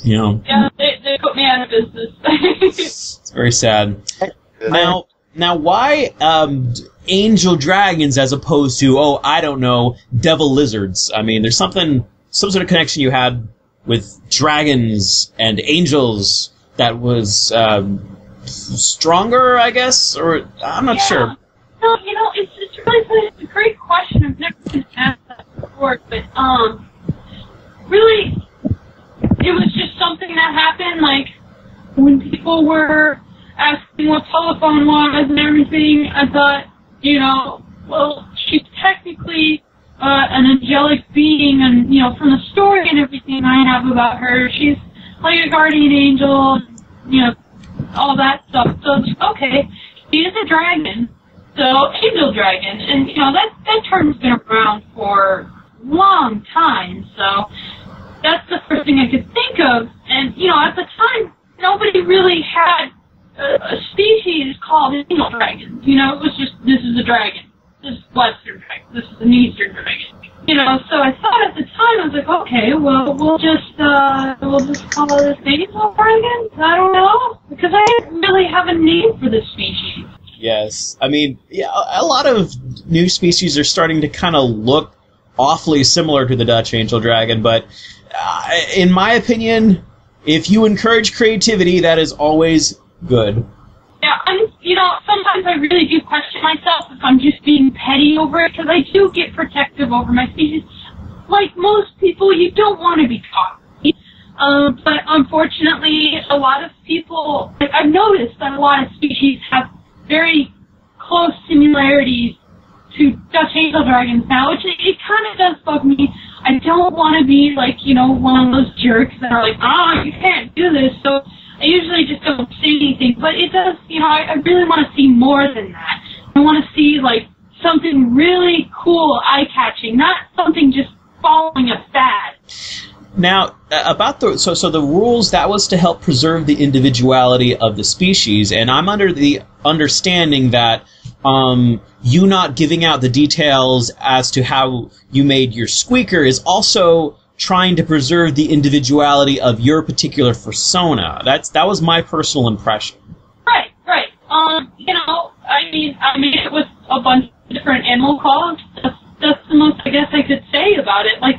Yeah, they put me out of business. It's very sad. Now, why angel dragons as opposed to, I don't know, devil lizards? I mean, there's some sort of connection you had with dragons and angels that was stronger, I guess, or I'm not sure. No, it's really it's a great question. I've never been asked that before, but really, it was just something that happened. Like when people were asking what telephone was and everything, I thought, well, she's technically an angelic being, and from the story and everything I have about her, she's like a guardian angel, all that stuff. So okay, she is a dragon, so angel dragon, and that term's been around for a long time. So that's the first thing I could think of, and at the time nobody really had a species called angel dragons. You know, it was just, this is a dragon. This is a western dragon. This is an eastern dragon. You know, so I thought at the time, I was like, okay, well, we'll just call this angel dragons? I don't know. Because I didn't really have a name for this species. Yes. I mean, yeah, a lot of new species are starting to kind of look awfully similar to the Dutch angel dragon, but in my opinion, if you encourage creativity, that is always good. Yeah, you know, sometimes I really do question myself if I'm just being petty over it, because I do get protective over my species. Like most people, you don't want to be cocky. But unfortunately, a lot of people, like I've noticed that a lot of species have very close similarities to Dutch angel dragons now, which it kind of does bug me. I don't want to be like, you know, one of those jerks that are like, you can't do this, so I usually just don't say anything, but it does, you know, I really want to see more than that. I want to see, like, something really cool, eye-catching, not something just following a fad. Now, about so the rules, that was to help preserve the individuality of the species, and I'm under the understanding that you not giving out the details as to how you made your squeaker is also trying to preserve the individuality of your particular persona. That was my personal impression. Right. You know, I mean, it was a bunch of different animal calls. That's the most, I guess, I could say about it. Like,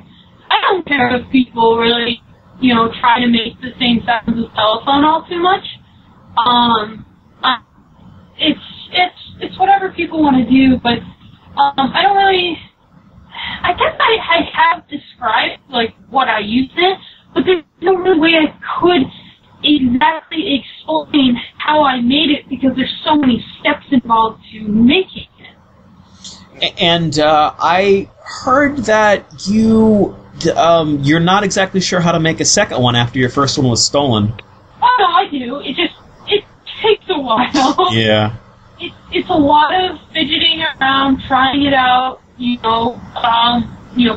I don't care if people really, you know, try to make the same sounds as telephone all too much. It's whatever people want to do, but I don't really. I guess I have described like what I used it, but there's no real way I could exactly explain how I made it because there's so many steps involved to making it. And I heard that you're not exactly sure how to make a second one after your first one was stolen. Oh no, I do. It takes a while. Yeah. It's a lot of fidgeting around, trying it out, you know,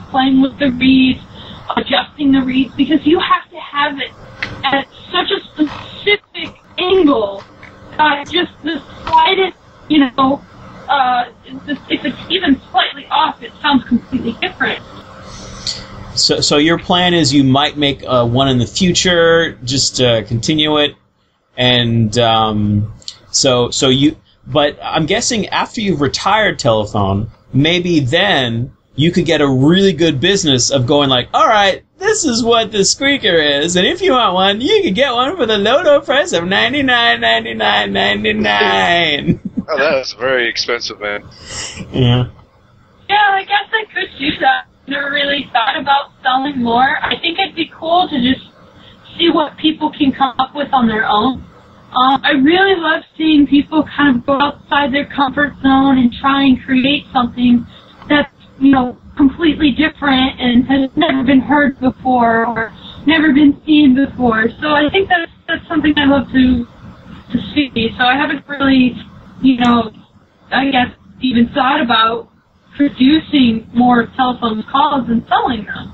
playing with the reeds, adjusting the reeds, because you have to have it at such a specific angle. Just the slightest, you know, if it's even slightly off, it sounds completely different. So your plan is you might make one in the future, just to continue it, and so you. But I'm guessing after you've retired telephone, maybe then you could get a really good business of going like, all right, this is what the squeaker is, and if you want one, you can get one for the low price of $99.99. Oh, that's very expensive, man. Yeah. Yeah, I guess I could do that. Never really thought about selling more. I think it'd be cool to just see what people can come up with on their own. I really love seeing people kind of go outside their comfort zone and try and create something that's, you know, completely different and has never been heard before or never been seen before. So I think that's something I love to see. So I haven't really, you know, I guess even thought about producing more telephone calls and selling them.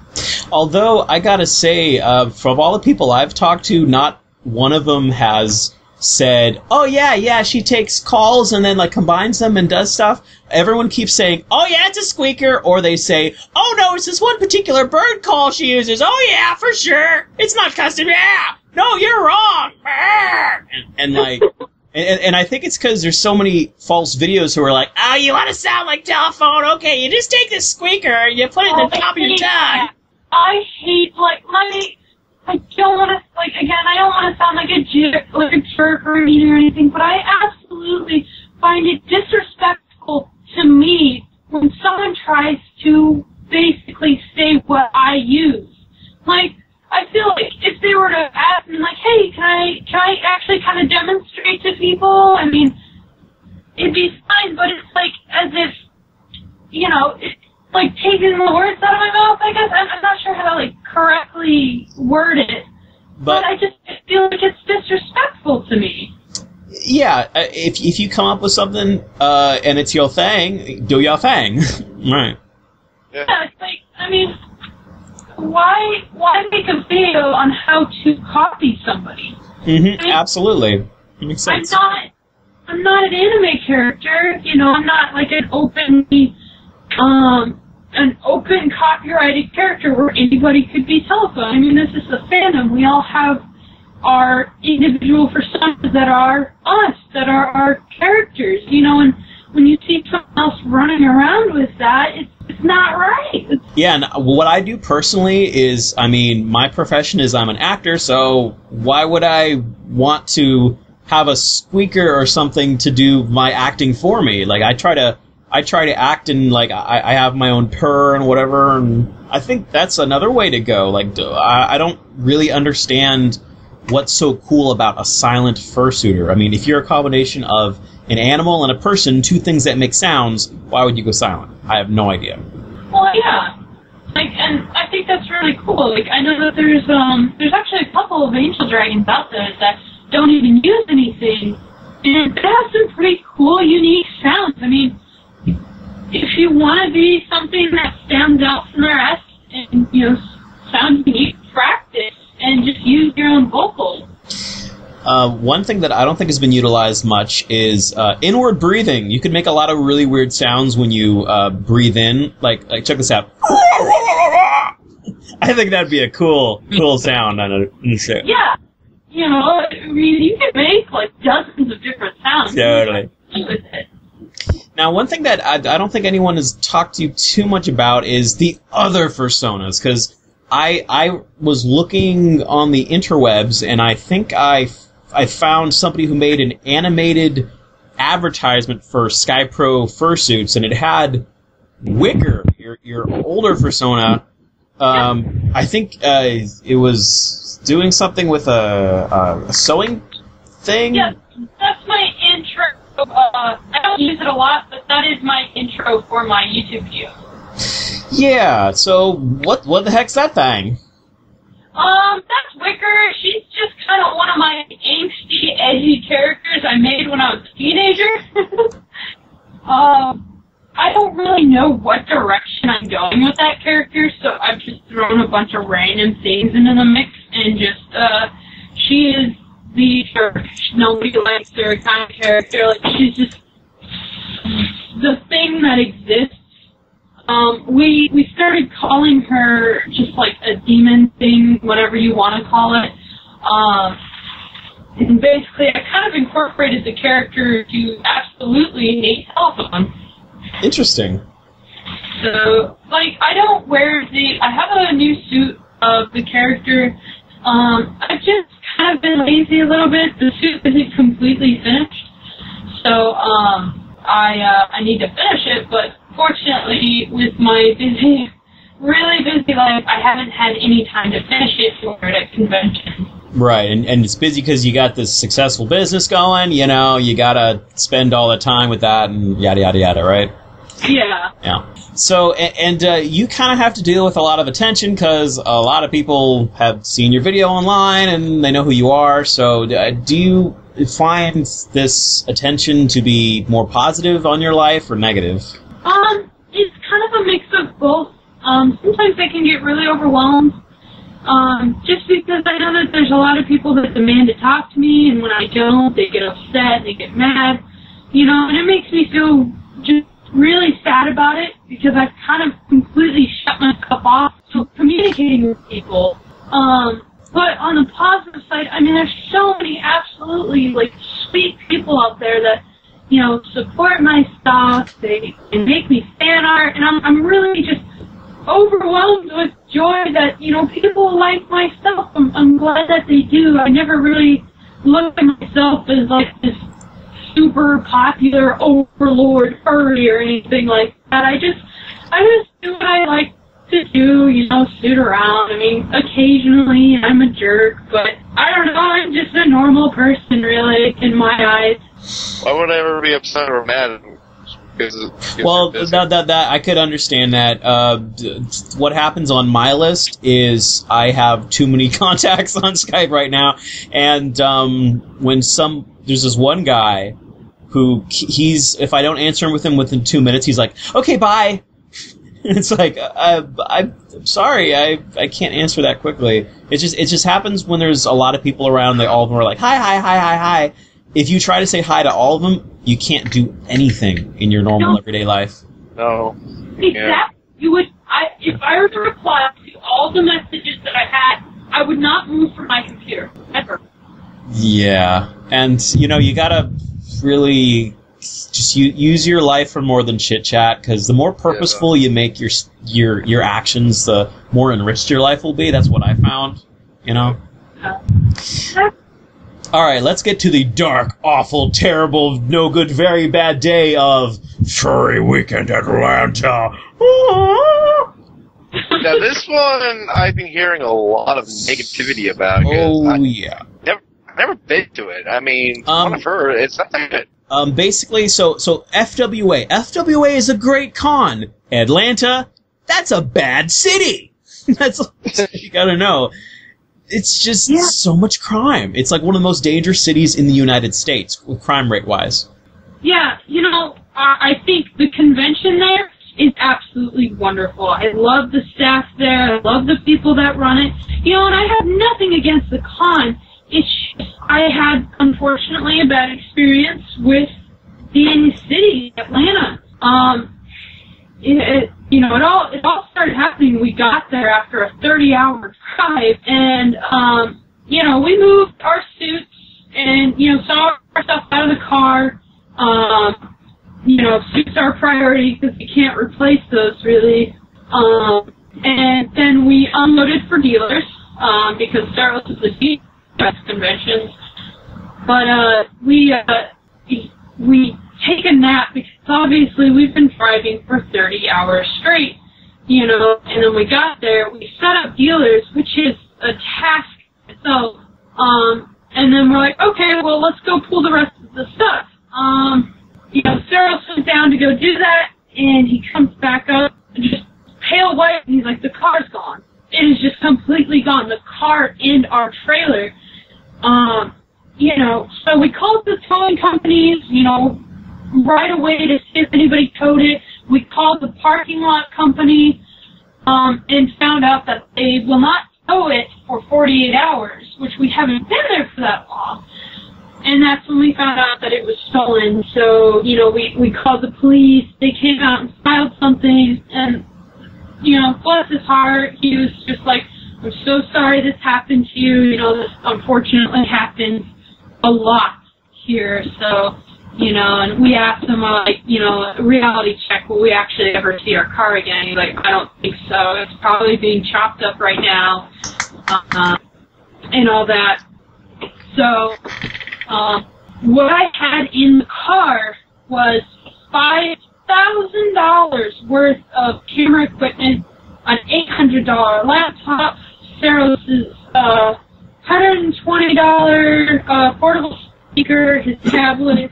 Although I gotta say, from all the people I've talked to, not one of them has said, oh yeah, she takes calls and then like combines them and does stuff. Everyone keeps saying, oh yeah, it's a squeaker, or they say, oh no, it's this one particular bird call she uses. Oh yeah, for sure, it's not custom. Yeah, no, you're wrong. And like, and I think it's because there's so many false videos who are like, oh, you want to sound like telephone? Okay, you just take this squeaker and you put it in the top of your tongue. I hate I don't want to, again, I don't want to sound like a jerk or mean or anything, but I absolutely find it disrespectful to me when someone tries to basically say what I use. Like, I feel like if they were to ask me, like, hey, can I actually kind of demonstrate to people? I mean, it'd be fine, but it's like as if, you know, it's like taking the words out of my mouth, I guess. I'm not sure how to, like, correctly word it. But I just feel like it's disrespectful to me. Yeah, if you come up with something and it's your thing, do your thing. Right. Yeah, it's like, I mean, why make a video on how to copy somebody? Mm-hmm, absolutely. Makes sense. I'm not an anime character, you know, I'm not like an open copyrighted character where anybody could be telephone. I mean, this is a fandom. We all have our individual personas that are us, that are our characters, you know, and when you see someone else running around with that, it's not right. Yeah, and what I do personally is, I mean, my profession is I'm an actor, so why would I want to have a squeaker or something to do my acting for me? Like, I try to act in, like, I have my own purr and whatever, and I think that's another way to go. Like, I don't really understand what's so cool about a silent fursuiter. I mean, if you're a combination of an animal and a person, two things that make sounds, why would you go silent? I have no idea. Well, yeah. Like, and I think that's really cool. Like, I know that there's actually a couple of angel dragons out there that don't even use anything, and they have some pretty cool, unique sounds. I mean, if you want to be something that stands out from the rest and, you know, sound unique, practice and just use your own vocals. One thing that I don't think has been utilized much is inward breathing. You can make a lot of really weird sounds when you breathe in. Like check this out. I think that'd be a cool sound on a show. Yeah. You know, I mean, you can make, like, dozens of different sounds. Totally. With it. Now, one thing that I don't think anyone has talked to you too much about is the other personas, because I was looking on the interwebs, and I think I found somebody who made an animated advertisement for SkyPro fursuits, and it had Wicker, your older persona. I think it was doing something with a sewing thing. Yeah, that's my intro. I don't use it a lot, but that is my intro for my YouTube video. Yeah. So what the heck's that thing? That's Wicker. She's just kind of one of my angsty, edgy characters I made when I was a teenager. I don't really know what direction I'm going with that character, so I've just thrown a bunch of random things into the mix, and just, she is the church. Nobody likes her kind of character. Like, she's just the thing that exists. We started calling her just like a demon thing, whatever you want to call it. And basically, I kind of incorporated the character to absolutely hate telephone. Interesting. So, like, I don't wear I have a new suit of the character. I've just kind of been lazy a little bit. The suit isn't completely finished. So, I need to finish it, but fortunately, with my really busy life, I haven't had any time to finish it for it at convention. Right, and it's busy because you got this successful business going, you know, you gotta spend all the time with that and yada yada yada, right? Yeah. Yeah. So, and you kind of have to deal with a lot of attention because a lot of people have seen your video online and they know who you are, so do you find this attention to be more positive on your life or negative? It's kind of a mix of both. Sometimes I can get really overwhelmed, just because I know that there's a lot of people that demand to talk to me, and when I don't, they get upset, they get mad, you know, and it makes me feel just really sad about it, because I've kind of completely shut myself off to communicating with people. But on the positive side, I mean, there's so many absolutely, like, sweet people out there that, you know, support my stuff, they make me fan art, and I'm really just overwhelmed with joy that, you know, people like my stuff. I'm glad that they do. I never really looked at myself as, like, this super popular overlord furry or anything like that. I just do what I like to do, you know, suit around. I mean, occasionally I'm a jerk, but I don't know, I'm just a normal person, really, in my eyes. Why would I ever be upset or mad? Well, that I could understand that. What happens on my list is I have too many contacts on Skype right now, and there's this one guy who if I don't answer him within 2 minutes, he's like, okay, bye. It's like, I'm sorry, I can't answer that quickly. It just happens when there's a lot of people around. They all of them are like, hi, if you try to say hi to all of them, you can't do anything in your normal everyday life. No. Exactly. You would. If I were to reply to all the messages that I had, I would not move from my computer ever. Yeah, and you gotta really just use your life for more than chit chat, because the more purposeful you make your actions, the more enriched your life will be. That's what I found. All right, let's get to the dark, awful, terrible, no good, very bad day of Furry Weekend Atlanta. Now, this one I've been hearing a lot of negativity about. Yeah. Never been to it. I mean, I've heard it's not that good. Basically, so FWA. FWA is a great con. Atlanta, that's a bad city. That's you gotta know. It's just so much crime. It's like one of the most dangerous cities in the United States, crime rate wise. Yeah, I think the convention there is absolutely wonderful. I love the staff there. I love the people that run it. And I have nothing against the con. It's just, I had, unfortunately, a bad experience with the city, Atlanta. It all started happening. We got there after a 30-hour drive, and, we moved our suits and, saw our stuff out of the car. Suits are a priority because we can't replace those, really. And then we unloaded for dealers, because Saros is a deep press conventions. But, we take a nap because obviously we've been driving for 30 hours straight, and then we got there, we set up dealers, which is a task itself, and then we're like, okay, well, let's go pull the rest of the stuff. Saros went down to go do that, and he comes back up, just pale white, and he's like, the car's gone. It is just completely gone, the car and our trailer. So we called the towing companies, right away to see if anybody towed it. We called the parking lot company, and found out that they will not tow it for 48 hours, which we haven't been there for that long. And that's when we found out that it was stolen. So, we called the police, they came out and filed something, and, bless his heart, he was just like, I'm so sorry this happened to you, this unfortunately happens a lot here, so, and we asked him, a reality check, will we actually ever see our car again? He's like, I don't think so, it's probably being chopped up right now, and all that. So, what I had in the car was $5,000 worth of camera equipment, an $800 laptop, Saros's $120 portable speaker, his tablet,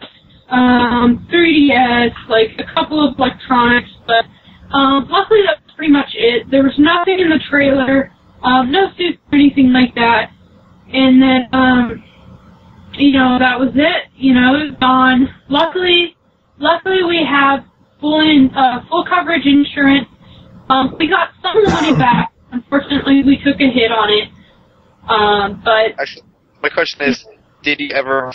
3DS, like a couple of electronics, but luckily that's pretty much it. There was nothing in the trailer, no suits or anything like that, and then that was it. It was gone. Luckily we have full coverage insurance. We got some of the money back. Unfortunately, we took a hit on it. But actually, my question is, did you ever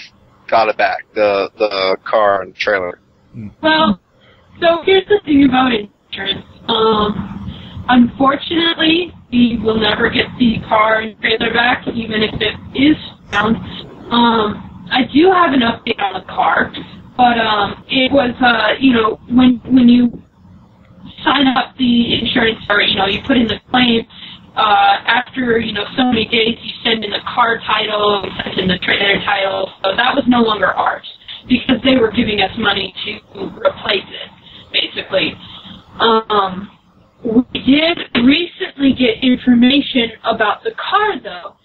got it back, the car and trailer? Well, so here's the thing about insurance. Unfortunately, we will never get the car and trailer back, even if it is found. I do have an update on the car, but it was, when you sign up the insurance, or you put in the claim. After so many days, you send in the car title, you send in the trailer title. So that was no longer ours because they were giving us money to replace it, basically. We did recently get information about the car, though.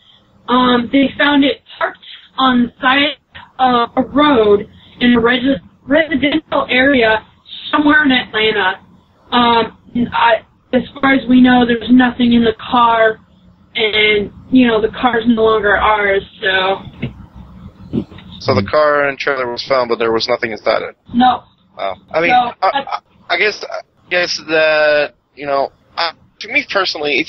They found it parked on the side of a road in a residential area somewhere in Atlanta. As far as we know, there's nothing in the car, and, the car's no longer ours, so... So the car and trailer was found, but there was nothing inside it? No. Wow. I mean, no, I guess that, to me personally,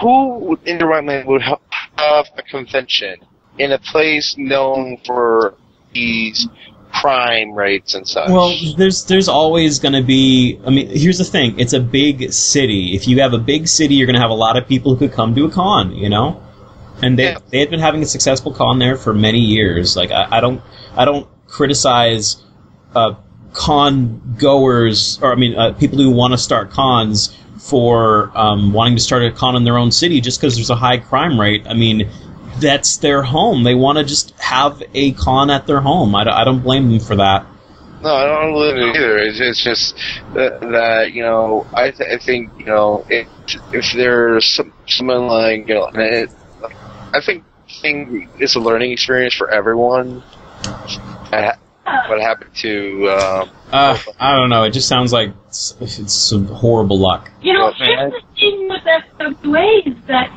who in the right mind would have a convention in a place known for these crime rates and such. Well, there's always going to be. I mean, here's the thing: it's a big city. If you have a big city, you're going to have a lot of people who could come to a con. You know, and they had been having a successful con there for many years. Like I don't criticize con goers, or people who want to start cons for wanting to start a con in their own city just because there's a high crime rate. I mean, that's their home. They want to just have a con at their home. I don't blame them for that. No, I don't blame it either. It's just that you know, I think, you know, if there's someone like, you know, I think it's a learning experience for everyone. What happened to? I don't know. It just sounds like it's some horrible luck. You know, here's the thing with FWA is that,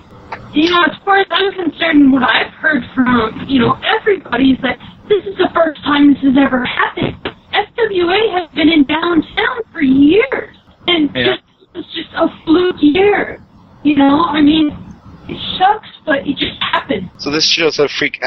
you know, as far as I'm concerned, and what I've heard from, you know, everybody is that this is the first time this has ever happened. FWA has been in downtown for years, and it's just a fluke year. You know, I mean, it sucks, but it just happened. So this shows a freak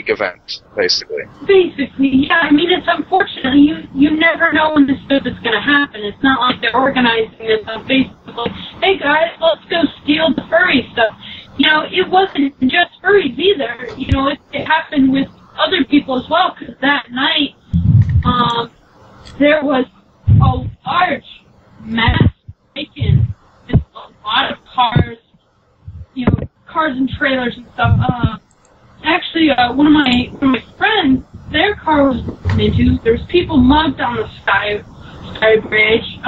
event, basically. Basically, yeah. I mean, it's unfortunate. You never know when this stuff is going to happen. It's not like they're organizing this on Facebook. Like, hey guys, let's go steal the furry stuff. You know, it wasn't just furries either. You know, it happened with other people as well. Because that night, there was a large mass break-in with a lot of cars. You know, cars and trailers and stuff. Actually, one of my friends, their car was broken into. There's people mugged on the Sky Bridge.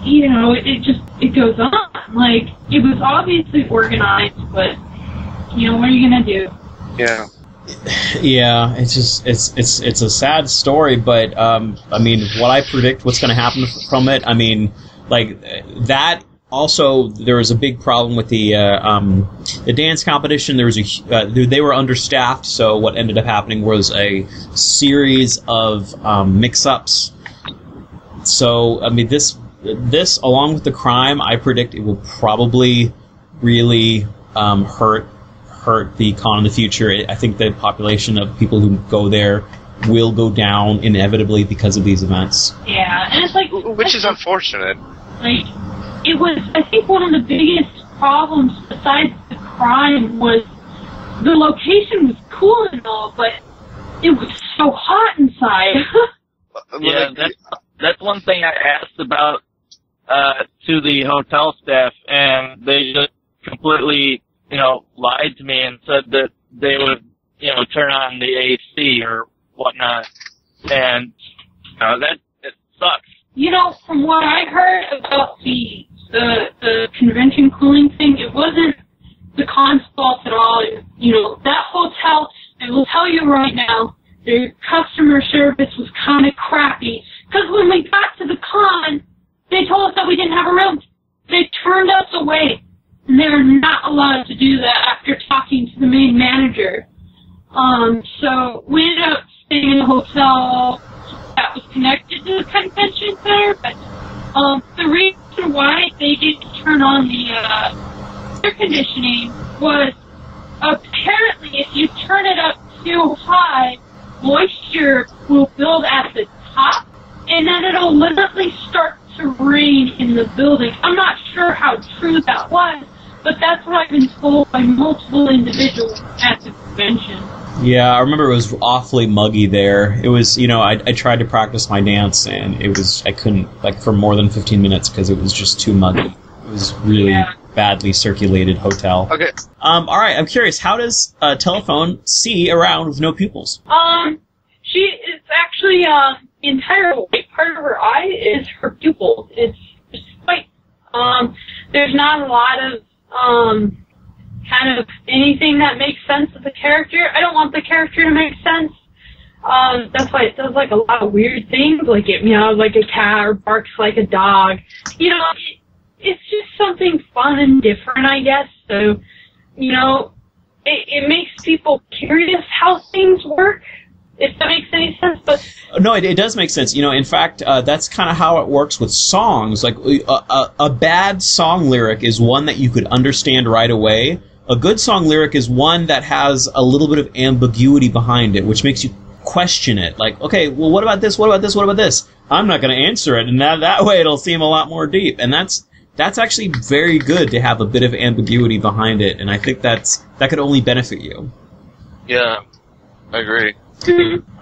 You know, it goes on. Like, it was obviously organized, but you know, what are you gonna do? Yeah. Yeah, it's just it's a sad story, but I mean, what I predict what's going to happen from it. I mean, like that. Also, there was a big problem with the dance competition. There was they were understaffed, so what ended up happening was a series of mix-ups. So, I mean, this along with the crime, I predict it will probably really hurt the con in the future. I think the population of people who go there will go down inevitably because of these events. Yeah, and it's like, which is unfortunate. Like, it was, I think one of the biggest problems besides the crime was the location was cool and all, but it was so hot inside. Yeah, that's one thing I asked about to the hotel staff, and they just completely, you know, lied to me and said that they would, you know, turn on the AC or whatnot, and that it sucks. You know, from what I heard about the convention cooling thing, it wasn't the con's fault at all. You know, that hotel, I will tell you right now, their customer service was kind of crappy. Because when we got to the con, they told us that we didn't have a room. They turned us away. And they were not allowed to do that after talking to the main manager. So we ended up staying in a hotel that was connected to the convention center, but the reason why they didn't turn on the air conditioning was apparently if you turn it up too high, moisture will build at the top, and then it'll literally start to rain in the building. I'm not sure how true that was, but that's what I've been told by multiple individuals at the convention. Yeah, I remember it was awfully muggy there. It was, you know, I tried to practice my dance, and I couldn't, like, for more than 15 minutes because it was just too muggy. It was really badly circulated hotel. Okay. All right, I'm curious, how does Telephone see around with no pupils? She is actually, the entire white part of her eye is her pupil. It's white. There's not a lot of, kind of anything that makes sense of the character. I don't want the character to make sense. That's why it does like a lot of weird things, like it meows like a cat or barks like a dog. You know, it's just something fun and different, I guess. So, you know, it makes people curious how things work, if that makes any sense. But no, it does make sense. You know, in fact, that's kind of how it works with songs. Like a bad song lyric is one that you could understand right away. A good song lyric is one that has a little bit of ambiguity behind it, which makes you question it. Like, okay, well, what about this? What about this? What about this? I'm not going to answer it, and that way it'll seem a lot more deep. And that's actually very good to have a bit of ambiguity behind it, and I think that could only benefit you. Yeah, I agree.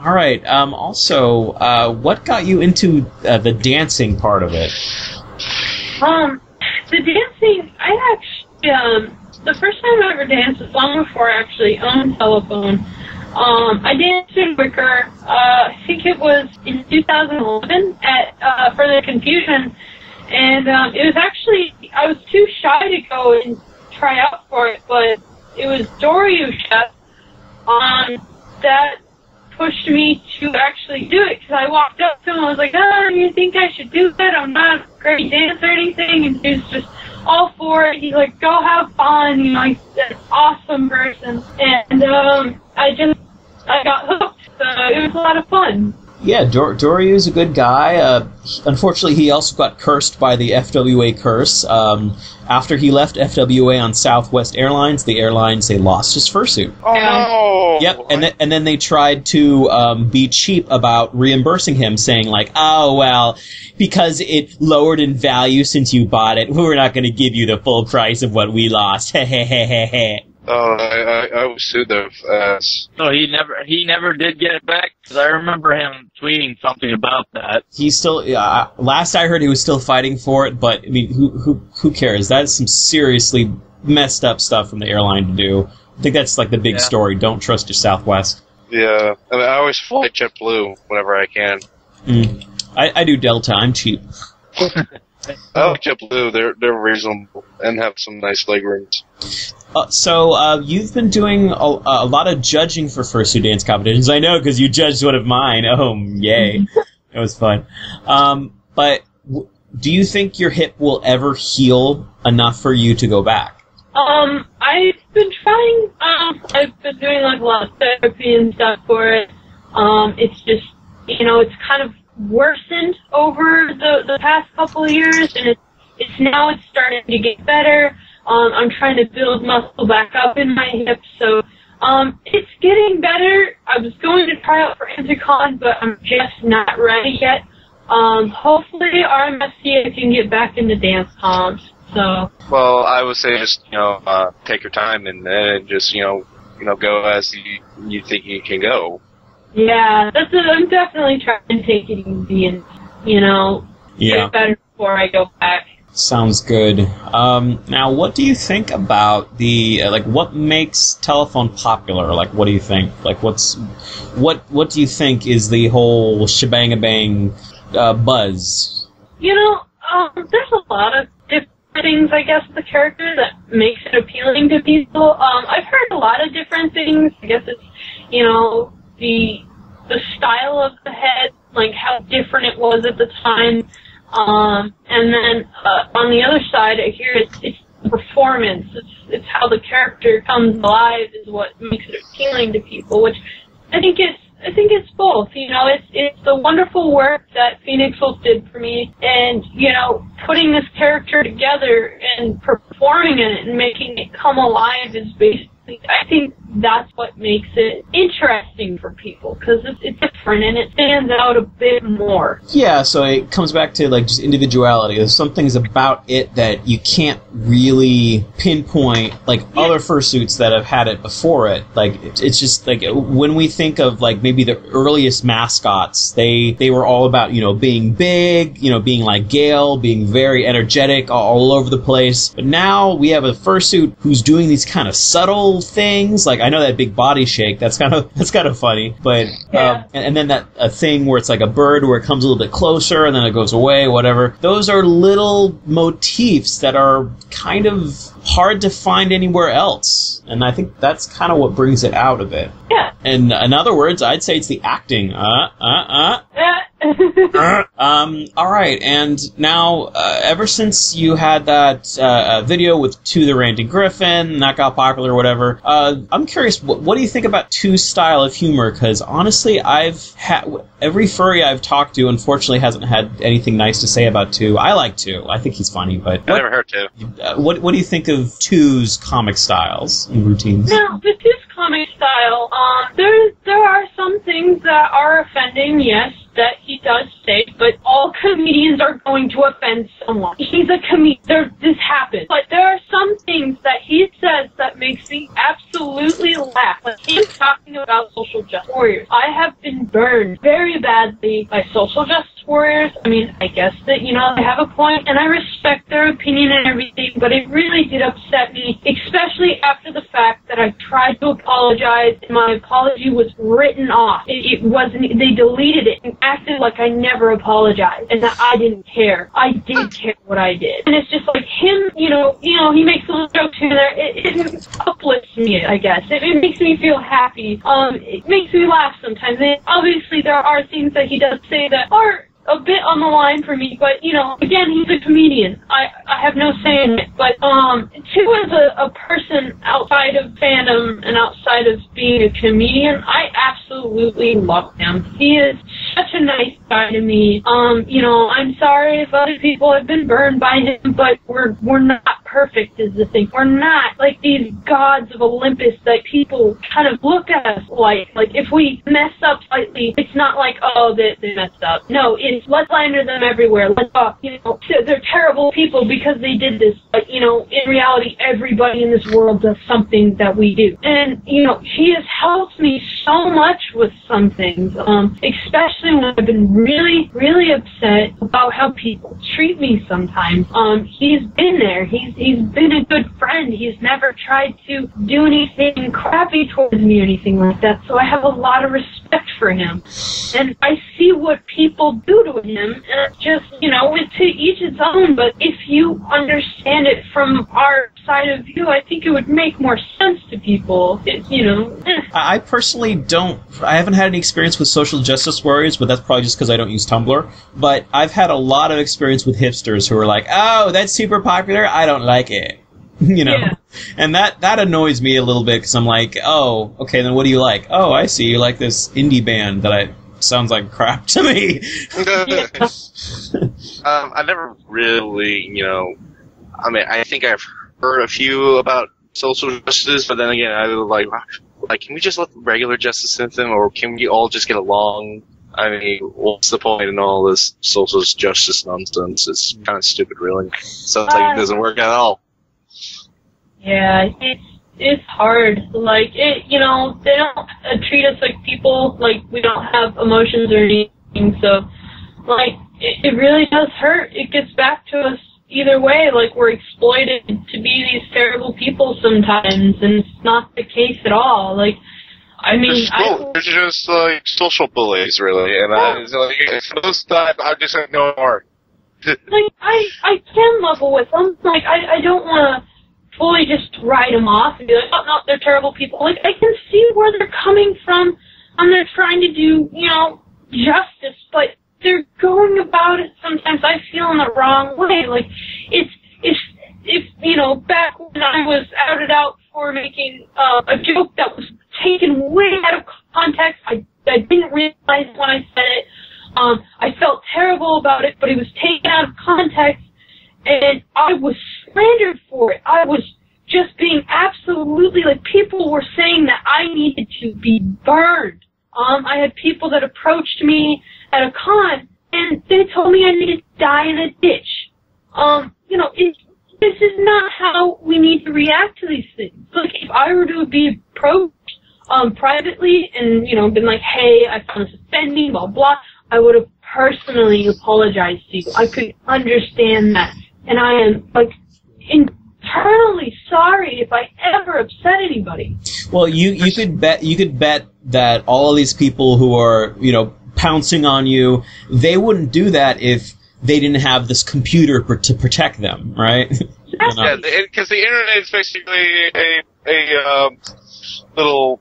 All right. Also, what got you into the dancing part of it? The dancing, I actually, the first time I ever danced was long before I actually owned a telephone. I danced in Wicker, I think it was in 2011 at Further Confusion, and it was actually, I was too shy to go and try out for it, but it was Doryu Chef that pushed me to actually do it, because I walked up to him and I was like, oh, you think I should do that? I'm not a great dancer or anything, and he was just all for it. He's like, go have fun, you know, he's an awesome person, and I got hooked, so it was a lot of fun. Yeah, Doryu's a good guy. Unfortunately, he also got cursed by the FWA curse. After he left FWA on Southwest Airlines, they lost his fursuit. Oh no! Yep, and then they tried to be cheap about reimbursing him, saying like, oh well, because it lowered in value since you bought it, we're not going to give you the full price of what we lost. Oh, I was sued their ass. No, he never did get it back, because I remember him tweeting something about that. He's still, last I heard he was still fighting for it, but, I mean, who cares? That's some seriously messed up stuff from the airline to do. I think that's like the big story. Don't trust your Southwest. Yeah, I mean, I always fly JetBlue whenever I can. I do Delta. I'm cheap. I like JetBlue. They're reasonable and have some nice leg rooms. So you've been doing a lot of judging for fursuit dance competitions. I know, because you judged one of mine. Oh, yay. It was fun. But do you think your hip will ever heal enough for you to go back? I've been trying, I've been doing like a lot of therapy and stuff for it. It's just, you know, it's kind of worsened over the past couple of years, and it's starting to get better. I'm trying to build muscle back up in my hips, so it's getting better. I was going to try out for Intercon, but I'm just not ready yet. Hopefully RMSC I can get back into dance comps. So. Well, I would say just, you know, take your time and just, you know, go as you think you can go. Yeah, I'm definitely trying to take it easy and, you know, get better before I go back. Sounds good. Now, what do you think about the what makes telephone popular? Like, what do you think? Like, what do you think is the whole shebang-a-bang buzz? You know, there's a lot of different things, I guess, the character that makes it appealing to people. I've heard a lot of different things. I guess it's, you know, the style of the head, like how different it was at the time. And then on the other side, I hear it's performance. It's how the character comes alive is what makes it appealing to people, which I think it's both. You know, it's the wonderful work that Phoenix Wolf did for me, and you know, putting this character together and performing it and making it come alive is basically, I think that's what makes it interesting for people, because it's different and it stands out a bit more. Yeah, so it comes back to like just individuality. There's some things about it that you can't really pinpoint, like other fursuits that have had it before it. Like it's just like when we think of like maybe the earliest mascots, they were all about, you know, being big, you know, being like Gale, being very energetic, all over the place. But now we have a fursuit who's doing these kind of subtle things. Like I know that big body shake, that's kind of funny, but and then that a thing where it's like a bird where it comes a little bit closer and then it goes away, whatever. Those are little motifs that are kind of hard to find anywhere else, and I think that's kind of what brings it out of it. Yeah. And in other words, I'd say it's the acting. All right, and now, ever since you had that video with To the Randy Griffin, and that got popular or whatever, I'm curious, what do you think about Tu's style of humor? Because honestly, every furry I've talked to, unfortunately, hasn't had anything nice to say about Tu. I like Tu. I think he's funny, but... I never heard Tu. What do you think of Tu's comic styles and routines? Now, with Tu's comic style, there are some things that are offending, yes, that he does say, but all comedians are going to offend someone. He's a comedian. This happens. But there are some things that he says that makes me absolutely laugh. Like him talking about social justice warriors. I have been burned very badly by social justice warriors. I mean, I guess that, you know, they have a point, and I respect their opinion and everything, but it really did upset me, especially after the fact that I tried to apologize, and my apology was written off. It wasn't, they deleted it and acted like I never apologized, and that I didn't care. I did care what I did. And it's just like him, you know, he makes little jokes here and there. It uplifts me, I guess. It makes me feel happy. It makes me laugh sometimes. And obviously, there are things that he does say that are a bit on the line for me, but, you know, again, he's a comedian. I have no say in it. But, Tu as a person outside of fandom and outside of being a comedian, I absolutely love him. He is such a nice guy to me. You know, I'm sorry if other people have been burned by him, but we're not perfect is the thing. We're not like these gods of Olympus that people kind of look at us like. Like, if we mess up slightly, it's not like, oh, they messed up. No, it's let's slander them everywhere. Let's, you know, they're terrible people because they did this. But, you know, in reality, everybody in this world does something that we do. And, you know, he has helped me so much with some things, especially when I've been really, really upset about how people treat me sometimes. He's been there. He's been a good friend. He's never tried to do anything crappy towards me or anything like that, so I have a lot of respect for him. And I see what people do to him, and it's just, you know, to each its own, but if you understand it from our side of view, I think it would make more sense to people. You know. I personally I haven't had any experience with social justice warriors, but that's probably just because I don't use Tumblr. But I've had a lot of experience with hipsters who are like, oh, that's super popular, I don't like it. You know? Yeah. And that annoys me a little bit, because I'm like, oh, okay, then what do you like? Oh, I see, you like this indie band that sounds like crap to me. I never really, you know, I mean, I think I've heard a few about social justice, but then again, I was like, can we just let regular justice in them, or can we all just get along? I mean, what's the point in all this social justice nonsense? It's kind of stupid, really. Sounds like it doesn't work at all. Yeah, it's hard. Like, you know, they don't treat us like people, like we don't have emotions or anything, so, like, it really does hurt. It gets back to us either way, like, we're exploited to be these terrible people sometimes, and it's not the case at all. Like, I mean, they're just like social bullies, really, and most times I just ignore. Like, I can level with them. Like, I don't want to fully just write them off and be like, oh, no, they're terrible people. Like, I can see where they're coming from, and they're trying to do, you know, justice, but they're going about it sometimes, I feel, in the wrong way. Like, if you know, back when I was outed out for making a joke that was taken way out of context, I didn't realize when I said it. I felt terrible about it, but it was taken out of context, and I was slandered for it. I was just being absolutely, like, people were saying that I needed to be burned. I had people that approached me at a con, and they told me I needed to die in a ditch. You know, this is not how we need to react to these things. Like, if I were to be approached privately and, you know, been like, hey, I found this offending, blah, blah, I would have personally apologized to you. I could understand that. And I am, like, internally sorry if I ever upset anybody. Well, you could bet that all of these people who are, you know, pouncing on you, they wouldn't do that if they didn't have this computer to protect them, right? Yeah, because the internet is basically a little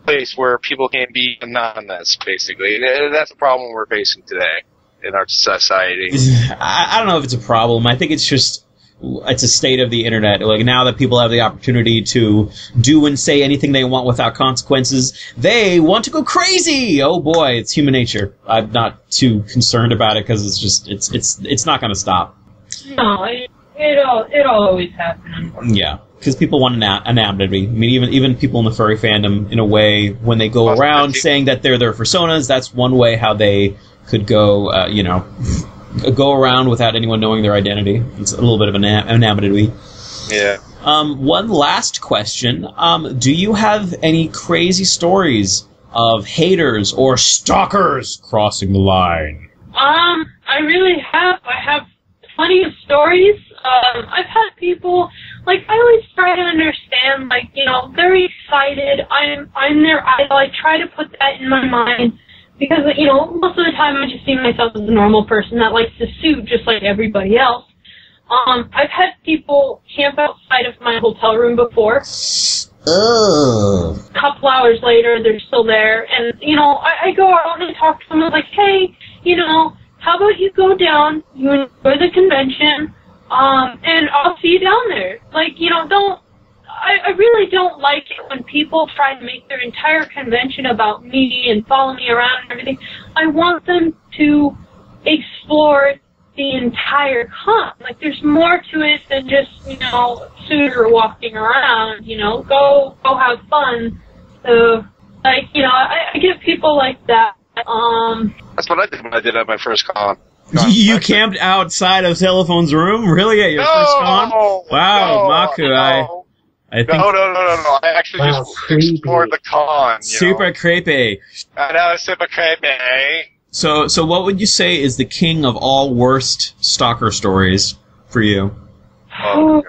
place where people can be anonymous, basically. And that's a problem we're facing today in our society. I don't know if it's a problem. I think it's just it's a state of the internet. Like, now that people have the opportunity to do and say anything they want without consequences, they want to go crazy. Oh boy, it's human nature. I'm not too concerned about it because it's just it's not going to stop. No, it'll always happen. Yeah, because people want anonymity. I mean, even people in the furry fandom, in a way, when they go around saying that they're their personas, that's one way how they could go, go around without anyone knowing their identity. It's a little bit of anonymity. Yeah. One last question. Do you have any crazy stories of haters or stalkers crossing the line? I really have. I have plenty of stories. I've had people, like, I always try to understand, like, they're excited. I'm their idol. I try to put that in my mind. Because, most of the time I just see myself as a normal person that likes to suit just like everybody else. I've had people camp outside of my hotel room before. Oh. A couple hours later, they're still there. And, I go out and talk to them. I'm like, hey, how about you go down, you enjoy the convention, and I'll see you down there. Like, I really don't like it when people try to make their entire convention about me and follow me around and everything. I want them to explore the entire con. Like, there's more to it than just, suitor walking around, go have fun. So, like, I get people like that. That's what I did when I did at my first con. You camped outside of Telephone's room? Really? At your first con? Wow, Maku, I think No. I actually just explored the con. Super creepy. I know, super creepy. So what would you say is the king of all worst stalker stories for you? I'm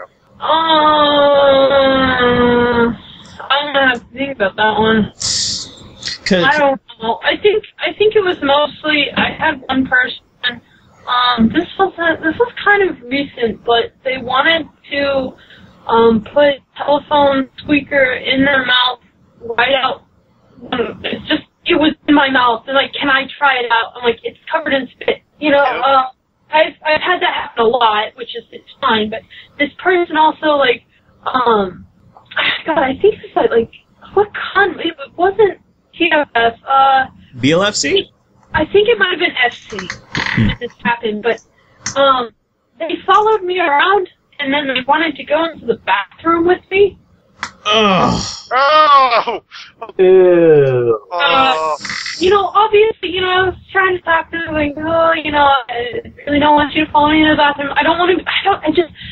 gonna have to think about that one. I don't know. I think it was mostly, I had one person. This was kind of recent, but they wanted to put telephone squeaker in their mouth right out. It was in my mouth. They're like, can I try it out? I'm like, it's covered in spit. I've had that happen a lot, which is, it's fine, but this person also, like, God, I think it's like, what con? It wasn't TFS, BLFC? I think it might have been FC when this happened, but, they followed me around, and then they wanted to go into the bathroom with me. Ugh. Oh! Ew. Obviously, I was trying to talk to them, like, I really don't want you to follow me in the bathroom.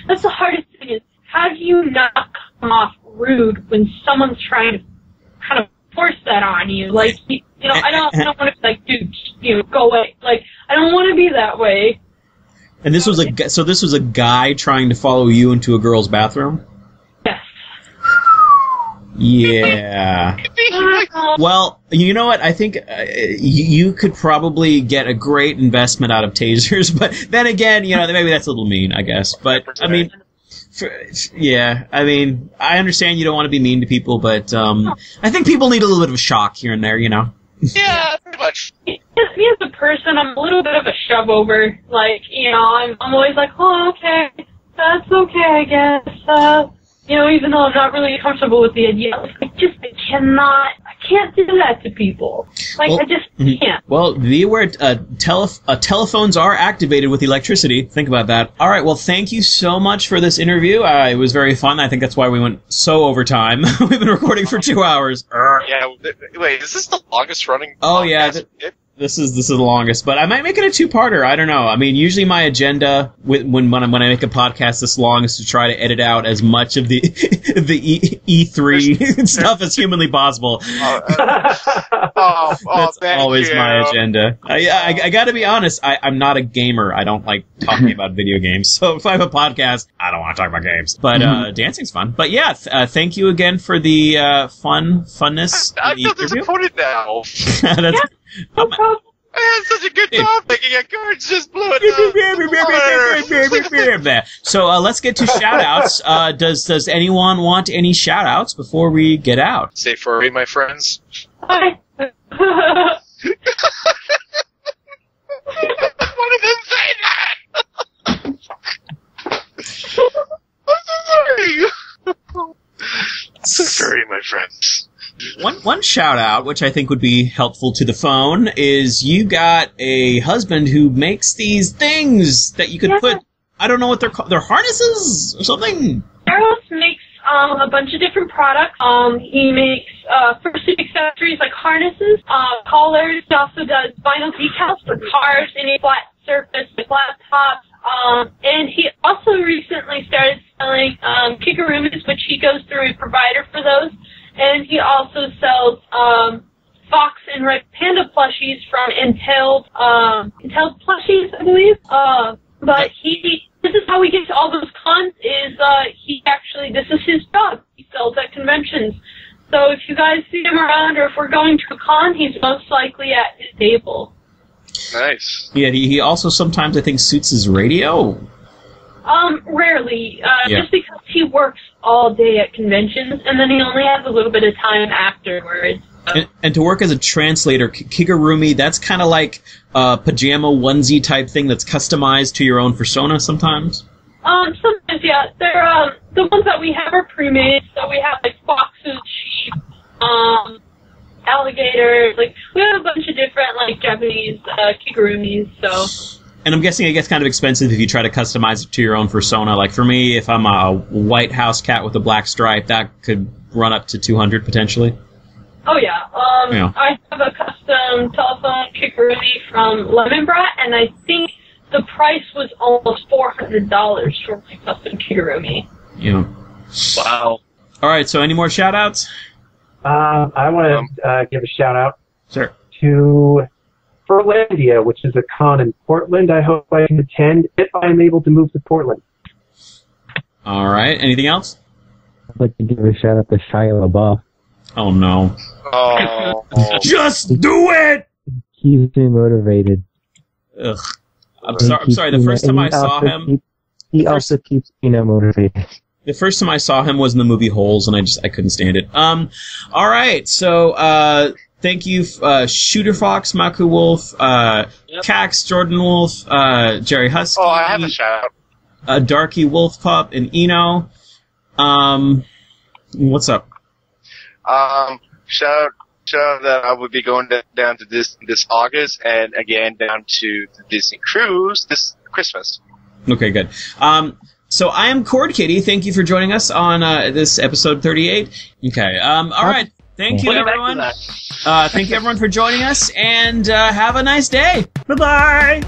That's the hardest thing is, how do you not come off rude when someone's trying to kind of force that on you? Like, I don't want to be like, dude, go away. Like, I don't want to be that way. And this was a guy trying to follow you into a girl's bathroom? Yes. Yeah. Well, you know what? I think you could probably get a great investment out of tasers, but then again, maybe that's a little mean, I guess. But, I mean, I understand you don't want to be mean to people, but I think people need a little bit of a shock here and there, Yeah, pretty much. Me as a person, I'm a little bit of a shove over. Like, I'm always like, oh, okay, that's okay, I guess. Even though I'm not really comfortable with the idea, I can't do that to people. Like, I just can't. Well, be aware, telephones are activated with electricity. Think about that. All right, well, thank you so much for this interview. It was very fun. I think that's why we went so over time. We've been recording for 2 hours. Yeah, wait, is this the longest running Oh, yeah. This is the longest, but I might make it a two-parter. I don't know. I mean, usually my agenda when I make a podcast this long is to try to edit out as much of the E3 stuff as humanly possible. That's always my agenda. I got to be honest. I'm not a gamer. I don't like talking about video games. So if I have a podcast, I don't want to talk about games. But dancing's fun. But yeah, thank you again for the funness. I feel disappointed now. No problem. had such a good topic, and your cards just blew it up. So let's get to shout-outs. Does anyone want any shout-outs before we get out? Say furry, my friends. Hi. One of them say that! I'm so sorry! So sorry, my friends. One shout out, which I think would be helpful to the phone, is you got a husband who makes these things that you could put. I don't know what they're called. They're harnesses or something. Eros makes a bunch of different products. He makes fursuit accessories like harnesses, collars. He also does vinyl decals for cars, any flat surface like laptops. And he also recently started selling kigurumis, which he goes through a provider for those. And he also sells fox and red panda plushies from Untitled Plushies, I believe. But this is how we get to all those cons, is this is his job. He sells at conventions. So if you guys see him around, or if we're going to a con, he's most likely at his table. Nice. Yeah, he also sometimes, I think, suits his radio. Rarely. Just because he works all day at conventions, and then he only has a little bit of time afterwards. And to work as a translator, kigurumi, that's kind of like a pajama onesie type thing that's customized to your own persona sometimes? Sometimes, yeah. They're, the ones that we have are pre-made, so we have, like, foxes, sheep, alligators, like, we have a bunch of different, like, Japanese, kigurumis, so... And I'm guessing it gets kind of expensive if you try to customize it to your own persona. Like, for me, if I'm a white house cat with a black stripe, that could run up to $200, potentially. Oh, yeah. I have a custom telephone kigurumi from Lemon Brat, and I think the price was almost $400 for my custom kigurumi. Yeah. Wow. All right, so any more shout-outs? I want to give a shout-out to Furlandia, which is a con in Portland. I hope I can attend if I'm able to move to Portland. All right. Anything else? I'd like to give a shout out to Shia LaBeouf. Oh, no. Oh. Just do it! Keeps me motivated. Ugh. I'm sorry. The first time I saw him... He also keeps Tina motivated. The first time I saw him was in the movie Holes, and I couldn't stand it. All right. So, thank you, Shooter Fox, Maku Wolf, Kax, Jordan Wolf, Jerry Husky. Oh, I have a shout out. Darky Wolf Pup, and Eno. What's up? Shout out that I will be going down to this August, and again down to the Disney Cruise this Christmas. Okay, good. So I am Khord Kitty. Thank you for joining us on this episode 38. Okay. All right. Thank you, everyone. Thank you, everyone, for joining us, and have a nice day. Bye-bye.